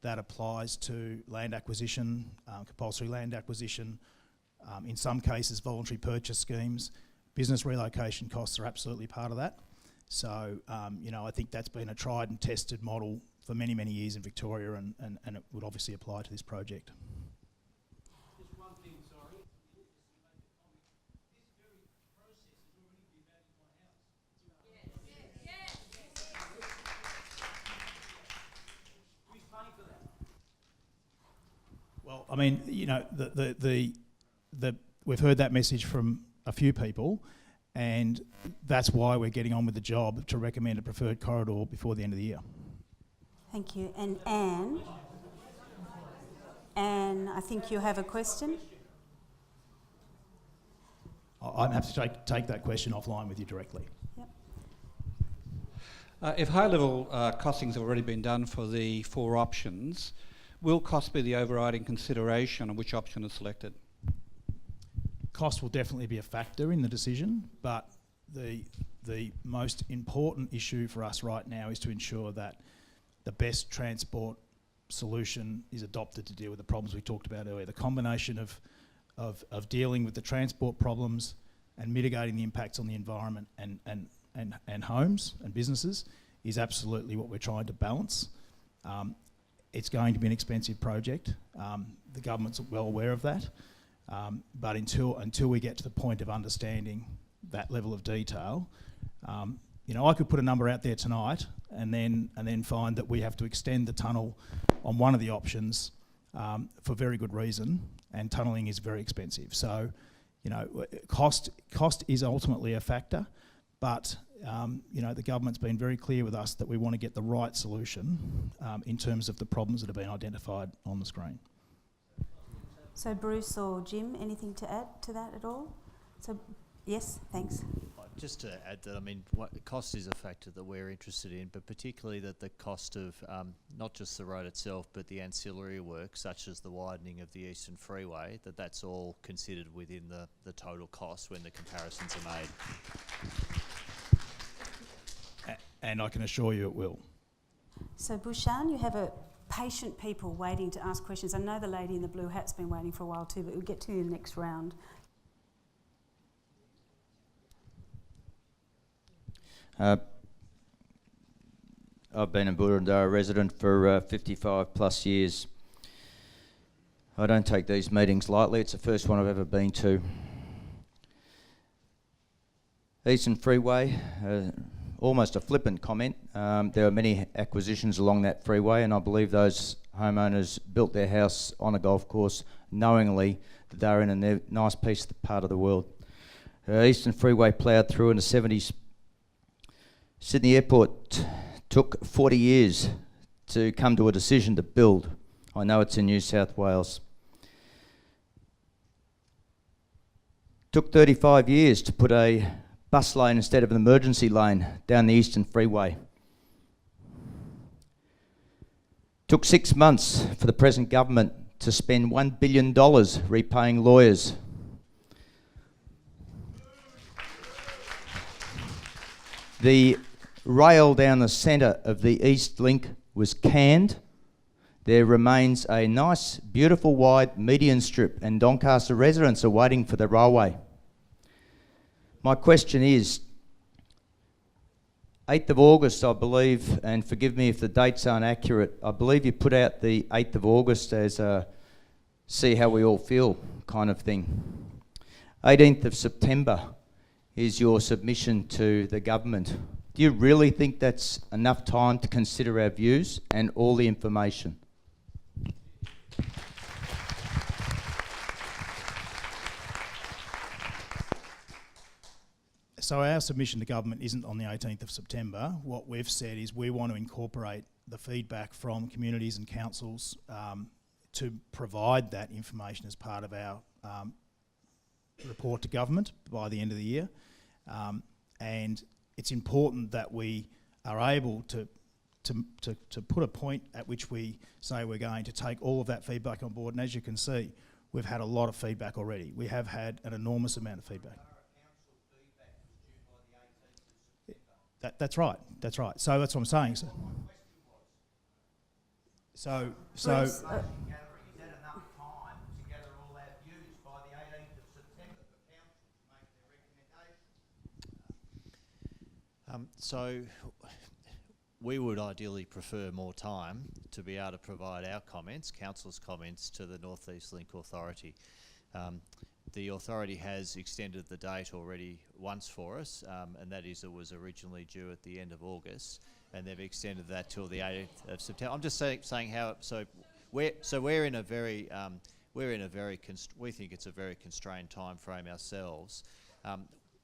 that applies to land acquisition, compulsory land acquisition, in some cases voluntary purchase schemes. Business relocation costs are absolutely part of that. So, I think that's been a tried and tested model for many, many years in Victoria, and it would obviously apply to this project. Just one thing, sorry. This very process has already been valued my house. Who's paying for that? Well, I mean, we've heard that message from a few people, and that's why we're getting on with the job to recommend a preferred corridor before the end of the year. Thank you. And Anne, I think you have a question. I'm happy to take that question offline with you directly. Yep. If high-level costings have already been done for the 4 options, will cost be the overriding consideration on which option is selected? Cost will definitely be a factor in the decision, but the most important issue for us right now is to ensure that the best transport solution is adopted to deal with the problems we talked about earlier. The combination of dealing with the transport problems and mitigating the impacts on the environment and homes and businesses is absolutely what we're trying to balance. It's going to be an expensive project. The government's well aware of that. But until we get to the point of understanding that level of detail, I could put a number out there tonight and then find that we have to extend the tunnel on one of the options for very good reason, and tunnelling is very expensive. So, cost is ultimately a factor, but the government's been very clear with us that we want to get the right solution in terms of the problems that have been identified on the screen. So Bruce or Jim, anything to add to that at all? So, yes, thanks. Just to add that, I mean, cost is a factor that we're interested in, but particularly that the cost of not just the road itself, but the ancillary work, such as the widening of the Eastern Freeway, that's all considered within the total cost when the comparisons are made. And I can assure you it will. So Bushan, you have patient people waiting to ask questions. I know the lady in the blue hat's been waiting for a while too, but we'll get to you in the next round. I've been a Boroondara resident for 55 plus years. I don't take these meetings lightly. It's the first one I've ever been to. Eastern Freeway, almost a flippant comment. There are many acquisitions along that freeway, and I believe those homeowners built their house on a golf course knowingly that they're in a nice piece of the part of the world. Eastern Freeway ploughed through in the 70s. Sydney Airport took 40 years to come to a decision to build. I know it's in New South Wales. Took 35 years to put a bus lane instead of an emergency lane down the Eastern Freeway. Took 6 months for the present government to spend $1 billion repaying lawyers. The rail down the centre of the East Link was canned. There remains a nice, beautiful, wide median strip, and Doncaster residents are waiting for the railway. My question is, 8th of August, I believe, and forgive me if the dates aren't accurate, I believe you put out the 8th of August as a see how we all feel kind of thing. 18th of September is your submission to the government. Do you really think that's enough time to consider our views and all the information? So our submission to government isn't on the 18th of September. What we've said is we want to incorporate the feedback from communities and councils to provide that information as part of our report to government by the end of the year. And it's important that we are able to put a point at which we say we're going to take all of that feedback on board. And as you can see, we've had a lot of feedback already. We have had an enormous amount of feedback. That's right. That's right. So that's what I'm saying. So Bruce, so we would ideally prefer more time to be able to provide our comments, council's comments, to the North East Link Authority. The authority has extended the date already once for us, and that is it was originally due at the end of August, and they've extended that till the 18th of September. I'm just saying how. So we're in a very we think it's a very constrained time frame ourselves.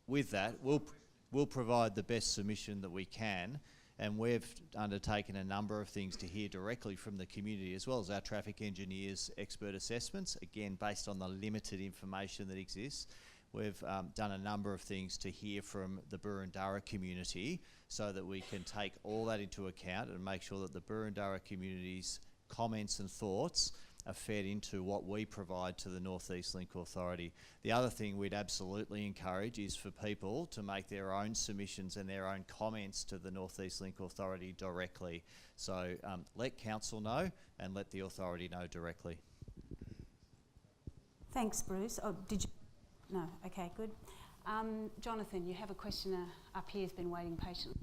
With that, we'll provide the best submission that we can. And we've undertaken a number of things to hear directly from the community, as well as our traffic engineers' expert assessments, again, based on the limited information that exists. We've done a number of things to hear from the Boroondara community so that we can take all that into account and make sure that the Boroondara community's comments and thoughts are fed into what we provide to the North East Link Authority. The other thing we'd absolutely encourage is for people to make their own submissions and their own comments to the North East Link Authority directly. So let council know and let the authority know directly. Thanks, Bruce. Oh, did you? No. Okay, good. Jonathan, you have a questioner up here who's been waiting patiently.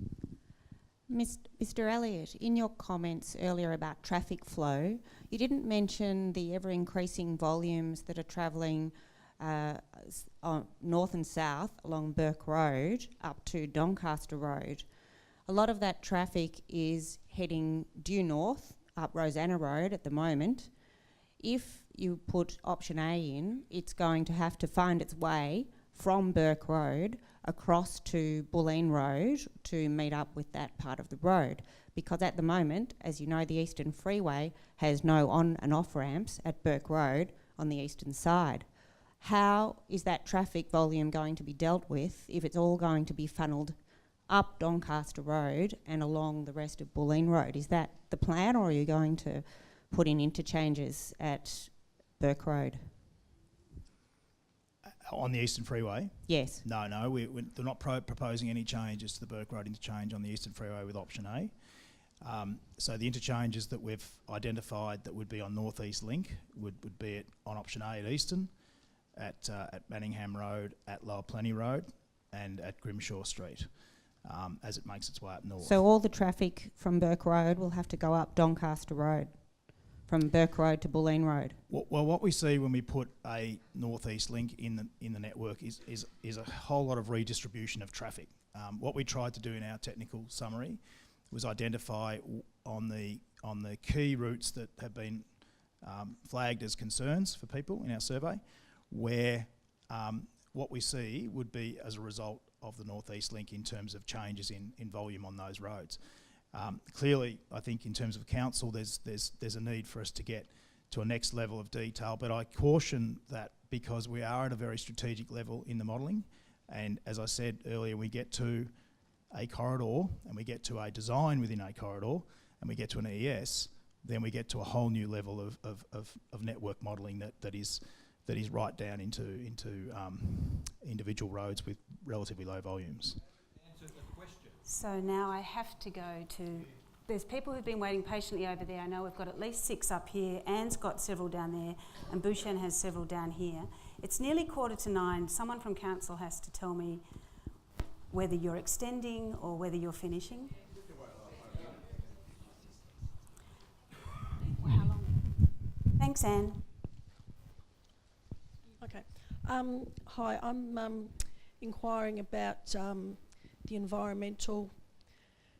Mr. Elliott, in your comments earlier about traffic flow, you didn't mention the ever-increasing volumes that are travelling on north and south along Burke Road up to Doncaster Road. A lot of that traffic is heading due north up Rosanna Road at the moment. If you put option A in, it's going to have to find its way from Burke Road across to Bulleen Road to meet up with that part of the road, because at the moment, as you know, the Eastern Freeway has no on and off ramps at Burke Road on the eastern side. How is that traffic volume going to be dealt with if it's all going to be funneled up Doncaster Road and along the rest of Bulleen Road? Is that the plan, or are you going to put in interchanges at Burke Road? On the Eastern Freeway? Yes. No, they're not proposing any changes to the Burke Road interchange on the Eastern Freeway with option A. So the interchanges that we've identified that would be on North East Link would be on option A at Eastern, at Manningham Road, at Lower Plenty Road, and at Grimshaw Street, as it makes its way up north. So all the traffic from Burke Road will have to go up Doncaster Road, from Burke Road to Bulleen Road? Well, what we see when we put a North East Link in the network is a whole lot of redistribution of traffic. What we tried to do in our technical summary was identify on the key routes that have been flagged as concerns for people in our survey, where what we see would be as a result of the North East Link in terms of changes in volume on those roads. Clearly, I think in terms of council, there's a need for us to get to a next level of detail, but I caution that because we are at a very strategic level in the modelling, and as I said earlier, we get to a corridor and we get to a design within a corridor and we get to an ES, then we get to a whole new level of network modelling that is right down into individual roads with relatively low volumes. So now I have to go to, there's people who've been waiting patiently over there. I know we've got at least 6 up here. Anne's got several down there, and Bouchan has several down here. It's nearly 8:45. Someone from council has to tell me whether you're extending or whether you're finishing. How long? Thanks, Anne. Okay. Hi, I'm inquiring about the environmental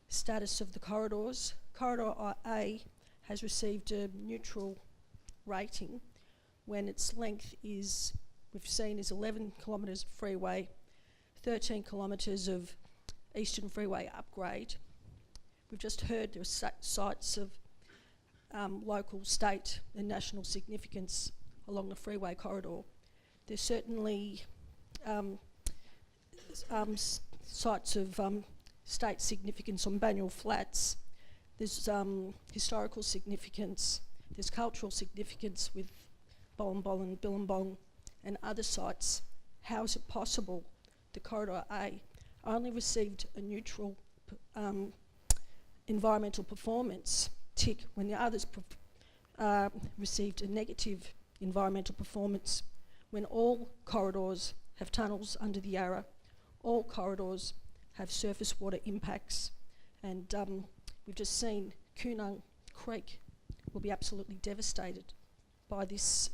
status of the corridors. Corridor A has received a neutral rating when its length is, we've seen, is 11 kilometres of freeway, 13 kilometres of Eastern Freeway upgrade, we've just heard there are sites of local, state and national significance along the freeway corridor. There's certainly sites of state significance on Banyule Flats. There's historical significance, there's cultural significance with Boroondara, Billabong and other sites. How is it possible the Corridor A only received a neutral environmental performance tick when the others received a negative environmental performance, when all corridors have tunnels under the Yarra, all corridors have surface water impacts, and we've just seen Coonung Creek will be absolutely devastated by this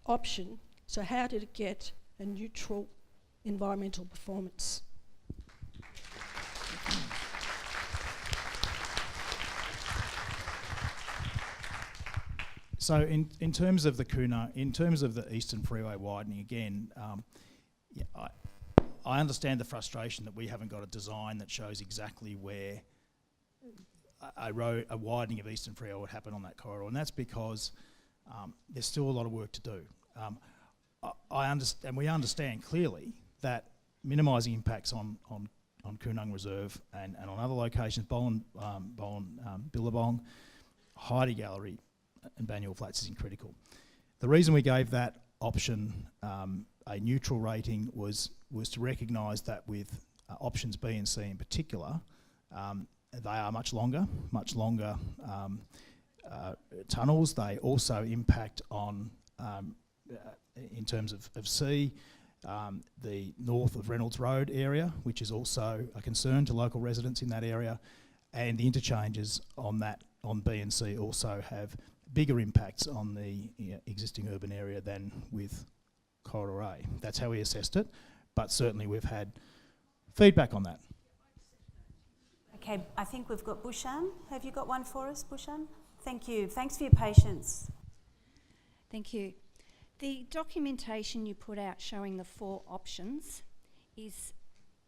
option. So how did it get a neutral environmental performance? So in terms of the Coonung, in terms of the Eastern Freeway widening, again, I understand the frustration that we haven't got a design that shows exactly where a widening of Eastern Freeway would happen on that corridor, and that's because there's still a lot of work to do. We understand clearly that minimising impacts on Coonung Reserve and on other locations, Billabong, Heidi Gallery and Banyule Flats is critical. The reason we gave that option a neutral rating was to recognise that with options B and C in particular, they are much longer tunnels. They also impact on, in terms of C, the north of Reynolds Road area, which is also a concern to local residents in that area, and the interchanges on B and C also have bigger impacts on the existing urban area than with Corridor A. That's how we assessed it, but certainly we've had feedback on that. Okay, I think we've got Bushan. Have you got one for us, Bushan? Thank you. Thanks for your patience. Thank you. The documentation you put out showing the 4 options is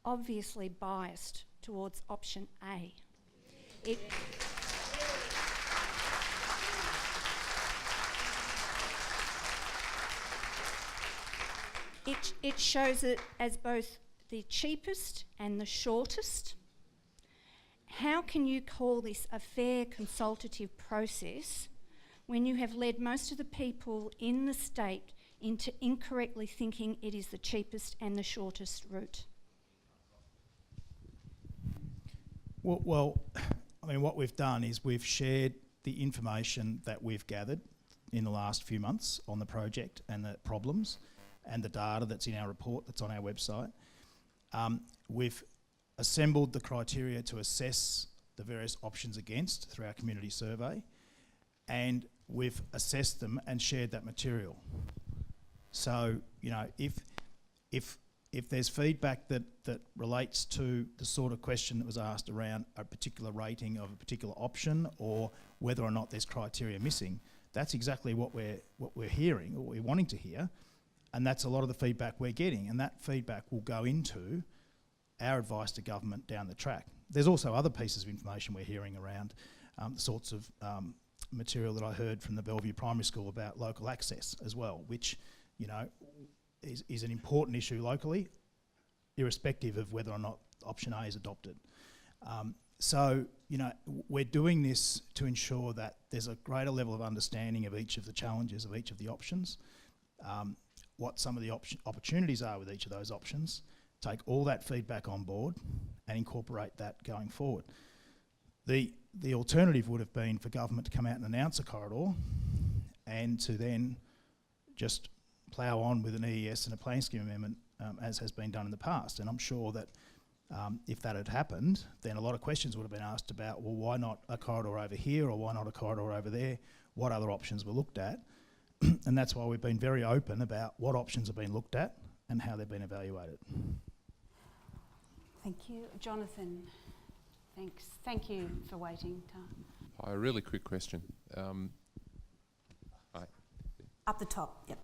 obviously biased towards option A. It shows it as both the cheapest and the shortest. How can you call this a fair consultative process when you have led most of the people in the state into incorrectly thinking it is the cheapest and the shortest route? Well, I mean, what we've done is we've shared the information that we've gathered in the last few months on the project and the problems and the data that's in our report that's on our website. We've assembled the criteria to assess the various options against through our community survey, and we've assessed them and shared that material. So, you know, if there's feedback that relates to the sort of question that was asked around a particular rating of a particular option or whether or not there's criteria missing, that's exactly what we're hearing, or we're wanting to hear, and that's a lot of the feedback we're getting, and that feedback will go into our advice to government down the track. There's also other pieces of information we're hearing around the sorts of material that I heard from the Bellevue Primary School about local access as well, which, you know, is an important issue locally, irrespective of whether or not option A is adopted. So, you know, we're doing this to ensure that there's a greater level of understanding of each of the challenges of each of the options, what some of the opportunities are with each of those options, take all that feedback on board and incorporate that going forward. The alternative would have been for government to come out and announce a corridor and to then just plough on with an EES and a planning scheme amendment as has been done in the past. And I'm sure that if that had happened, then a lot of questions would have been asked about, well, why not a corridor over here, or why not a corridor over there? What other options were looked at? And that's why we've been very open about what options have been looked at and how they've been evaluated. Thank you. Jonathan, thanks. Thank you for waiting. Hi, a really quick question. Hi. Up the top, yep.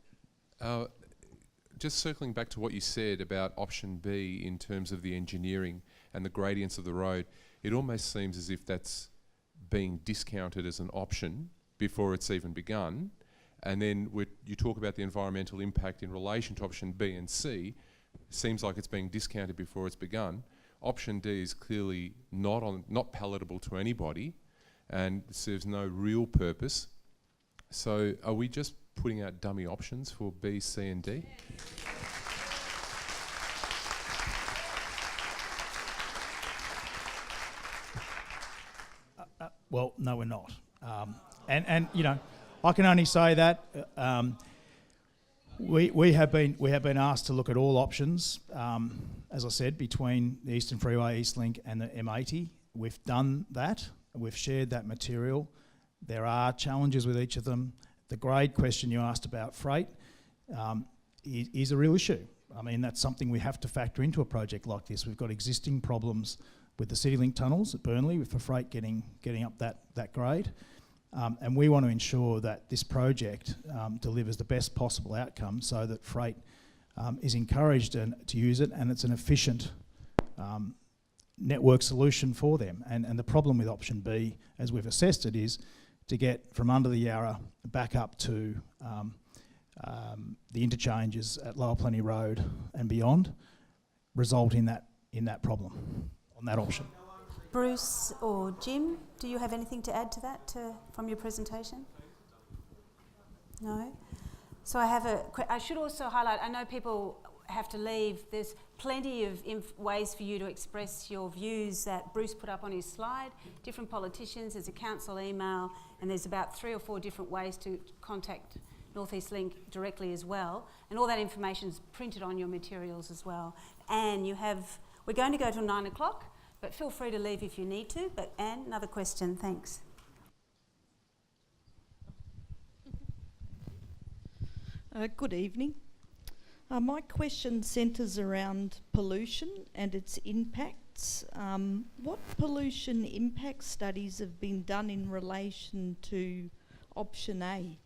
Just circling back to what you said about option B in terms of the engineering and the gradients of the road, it almost seems as if that's being discounted as an option before it's even begun. And then you talk about the environmental impact in relation to option B and C. Seems like it's being discounted before it's begun. Option D is clearly not palatable to anybody and serves no real purpose. So are we just putting out dummy options for B, C and D? Well, no, we're not. And you know, I can only say that we have been asked to look at all options. As I said, between the Eastern Freeway, Eastlink, and the M80, we've done that. We've shared that material. There are challenges with each of them. The grade question you asked about freight is a real issue. I mean, that's something we have to factor into a project like this. We've got existing problems with the CityLink tunnels at Burnley for freight getting up that grade. And we want to ensure that this project delivers the best possible outcome so that freight is encouraged to use it, and it's an efficient network solution for them. And the problem with option B, as we've assessed it, is to get from under the Yarra back up to the interchanges at Lower Plenty Road and beyond, result in that problem on that option. Bruce or Jim, do you have anything to add to that from your presentation? No? So I should also highlight, I know people have to leave, there's plenty of ways for you to express your views that Bruce put up on his slide. Different politicians, there's a council email, and there's about 3 or 4 different ways to contact North East Link directly as well. And all that information is printed on your materials as well. And we're going to go till 9 o'clock, but feel free to leave if you need to. But Anne, another question, thanks. Good evening. My question centres around pollution and its impacts. What pollution impact studies have been done in relation to option A?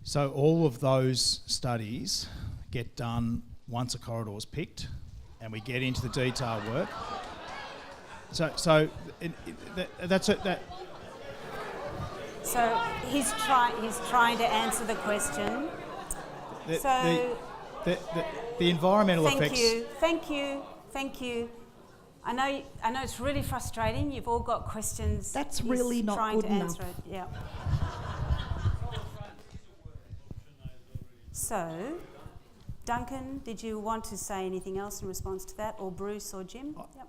So all of those studies get done once a corridor is picked, and we get into the detailed work. So that's it. So he's trying to answer the question. The environmental effects. Thank you. I know it's really frustrating. You've all got questions. That's really not trying good to enough. answer it. Yeah. So, Duncan, did you want to say anything else in response to that, or Bruce or Jim? Yep.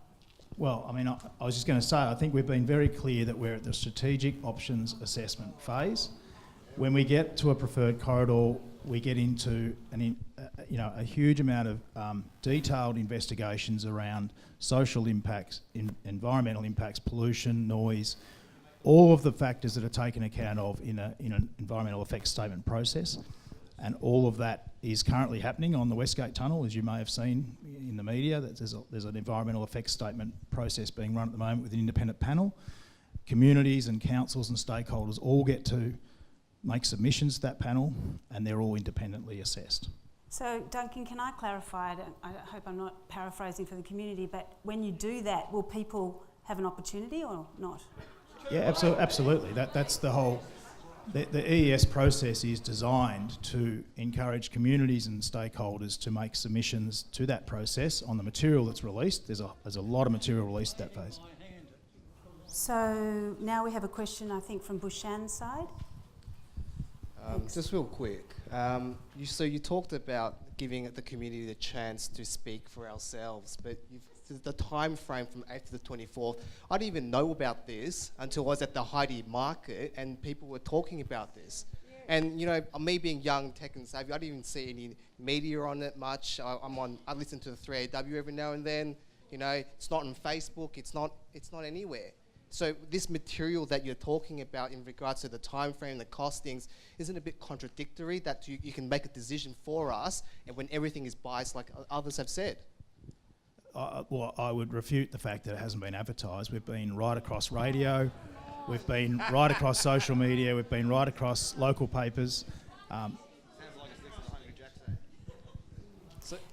Well, I mean, I was just going to say, I think we've been very clear that we're at the strategic options assessment phase. When we get to a preferred corridor, we get into a huge amount of detailed investigations around social impacts, environmental impacts, pollution, noise, all of the factors that are taken account of in an environmental effects statement process. And all of that is currently happening on the Westgate Tunnel, as you may have seen in the media. That there's an environmental effects statement process being run at the moment with an independent panel. Communities and councils and stakeholders all get to make submissions to that panel, and they're all independently assessed. So, Duncan, can I clarify, I hope I'm not paraphrasing for the community, but when you do that, will people have an opportunity or not? Yeah, absolutely. That's the whole... The EES process is designed to encourage communities and stakeholders to make submissions to that process on the material that's released. There's a lot of material released at that phase. So now we have a question, I think, from Bushan's side. Just real quick. So you talked about giving the community the chance to speak for ourselves, but the time frame from 8th to the 24th, I didn't even know about this until I was at the Heidi market and people were talking about this. Yeah. And, you know, me being young, tech and savvy, I didn't even see any media on it much. I listen to the 3AW every now and then. You know, it's not on Facebook, it's not anywhere. So this material that you're talking about in regards to the time frame, the costings, isn't it a bit contradictory that you can make a decision for us and when everything is biased like others have said? Well, I would refute the fact that it hasn't been advertised. We've been right across radio, we've been right across social media, we've been right across local papers.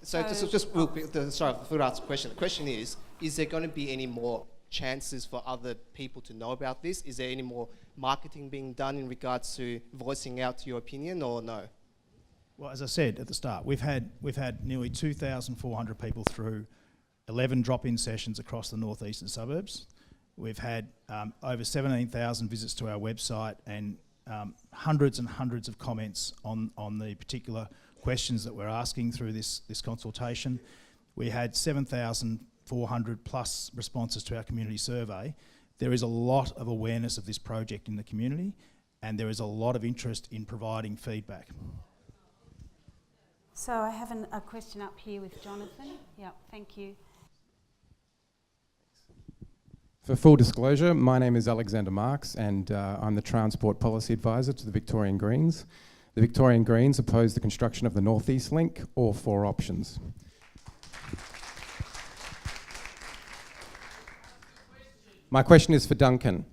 So just real quick, sorry, I forgot to ask a question. The question is, is there going to be any more chances for other people to know about this? Is there any more marketing being done in regards to voicing out your opinion, or no? Well, as I said at the start, we've had nearly 2,400 people through 11 drop-in sessions across the northeastern suburbs. We've had over 17,000 visits to our website and hundreds and hundreds of comments on the particular questions that we're asking through this consultation. We had 7,400 plus responses to our community survey. There is a lot of awareness of this project in the community, and there is a lot of interest in providing feedback. So I have a question up here with Jonathan. Yeah, thank you. For full disclosure, my name is Alexander Marks, and I'm the Transport Policy Advisor to the Victorian Greens. The Victorian Greens oppose the construction of the North East Link, or 4 options. My question is for Duncan.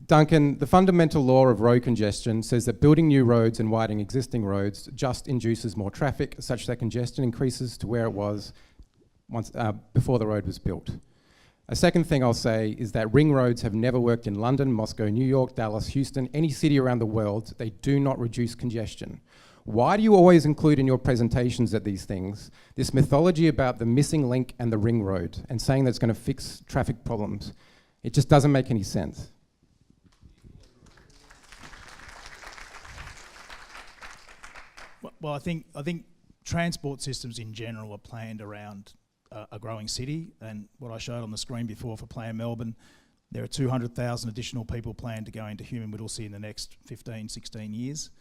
Duncan, the fundamental law of road congestion says that building new roads and widening existing roads just induces more traffic, such that congestion increases to where it was once before the road was built. A second thing I'll say is that ring roads have never worked in London, Moscow, New York, Dallas, Houston, any city around the world. They do not reduce congestion. Why do you always include in your presentations at these things this mythology about the missing link and the ring road and saying that it's going to fix traffic problems? It just doesn't make any sense. Well, I think transport systems in general are planned around a growing city, and what I showed on the screen before for Plan Melbourne, there are 200,000 additional people planned to go into human Whittlesea in the next 15, 16 years.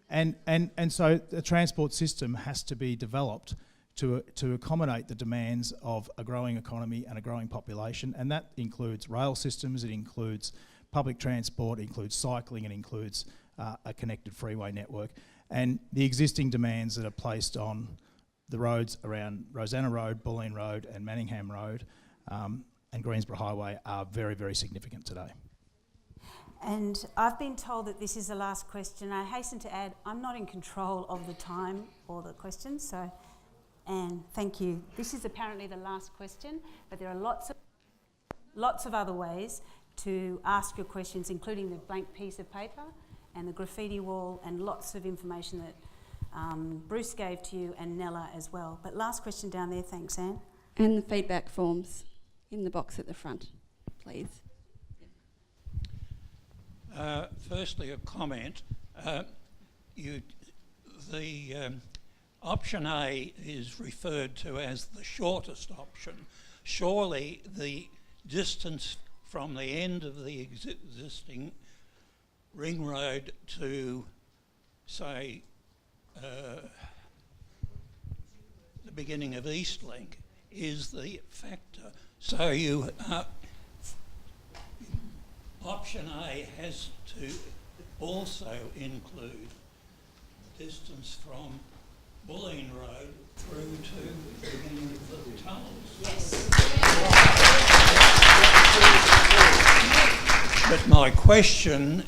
And so the transport system has to be developed to accommodate the demands of a growing economy and a growing population, and that includes rail systems, it includes public transport, it includes cycling, it includes a connected freeway network. And the existing demands that are placed on the roads around Rosanna Road, Bulleen Road and Manningham Road and Greensboro Highway are very, very significant today. And I've been told that this is the last question. I hasten to add, I'm not in control of the time or the questions, so Anne, thank you. This is apparently the last question, but there are lots of other ways to ask your questions, including the blank piece of paper and the graffiti wall and lots of information that Bruce gave to you and Nella as well. But last question down there, thanks Anne. And the feedback forms in the box at the front, please. Firstly, a comment. Option A is referred to as the shortest option. Surely the distance from the end of the existing ring road to, say, the beginning of Eastlink is the factor. So you option A has to also include distance from Bulleen Road through to the beginning of the tunnels. Yes. But my question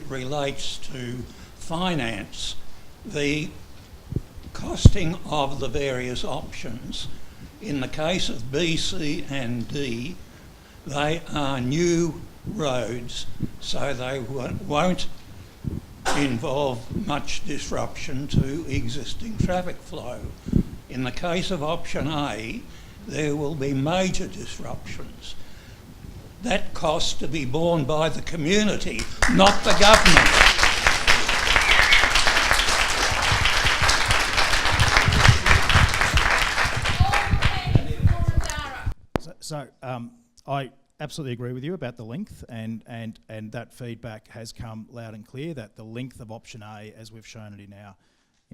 relates to finance. The costing of the various options, in the case of B, C and D, they are new roads, so they won't involve much disruption to existing traffic flow. In the case of option A, there will be major disruptions. That cost to be borne by the community, not the government. So I absolutely agree with you about the length, and that feedback has come loud and clear that the length of option A, as we've shown it in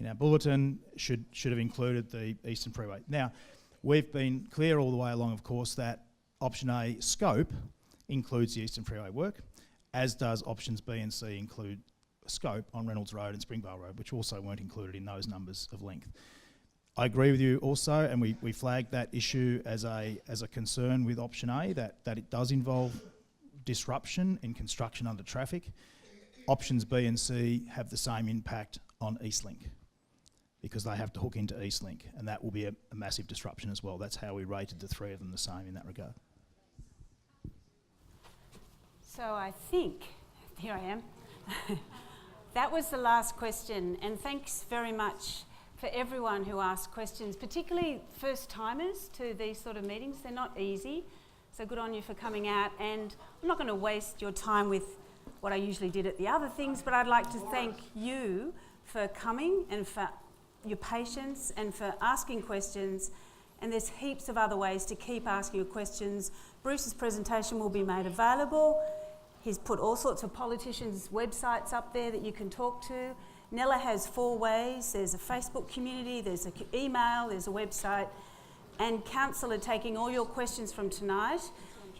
our bulletin, should have included the Eastern Freeway. Now, we've been clear all the way along, of course, that option A scope includes the Eastern Freeway work, as does options B and C include scope on Reynolds Road and Springvale Road, which also weren't included in those numbers of length. I agree with you also, and we flagged that issue as a concern with option A, that it does involve disruption in construction under traffic. Options B and C have the same impact on Eastlink. because they have to hook into Eastlink, and that will be a massive disruption as well. That's how we rated the three of them the same in that regard. So I think, here I am, that was the last question, and thanks very much for everyone who asked questions, particularly first-timers to these sort of meetings. They're not easy, so good on you for coming out, and I'm not going to waste your time with what I usually did at the other things, but I'd like to thank you for coming and for your patience and for asking questions, and there's heaps of other ways to keep asking your questions. Bruce's presentation will be made available. He's put all sorts of politicians' websites up there that you can talk to. Nella has 4 ways. There's a Facebook community, there's an email, there's a website, and council are taking all your questions from tonight,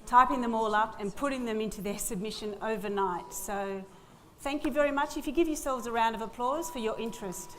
typing them all up and putting them into their submission overnight. So thank you very much. If you give yourselves a round of applause for your interest.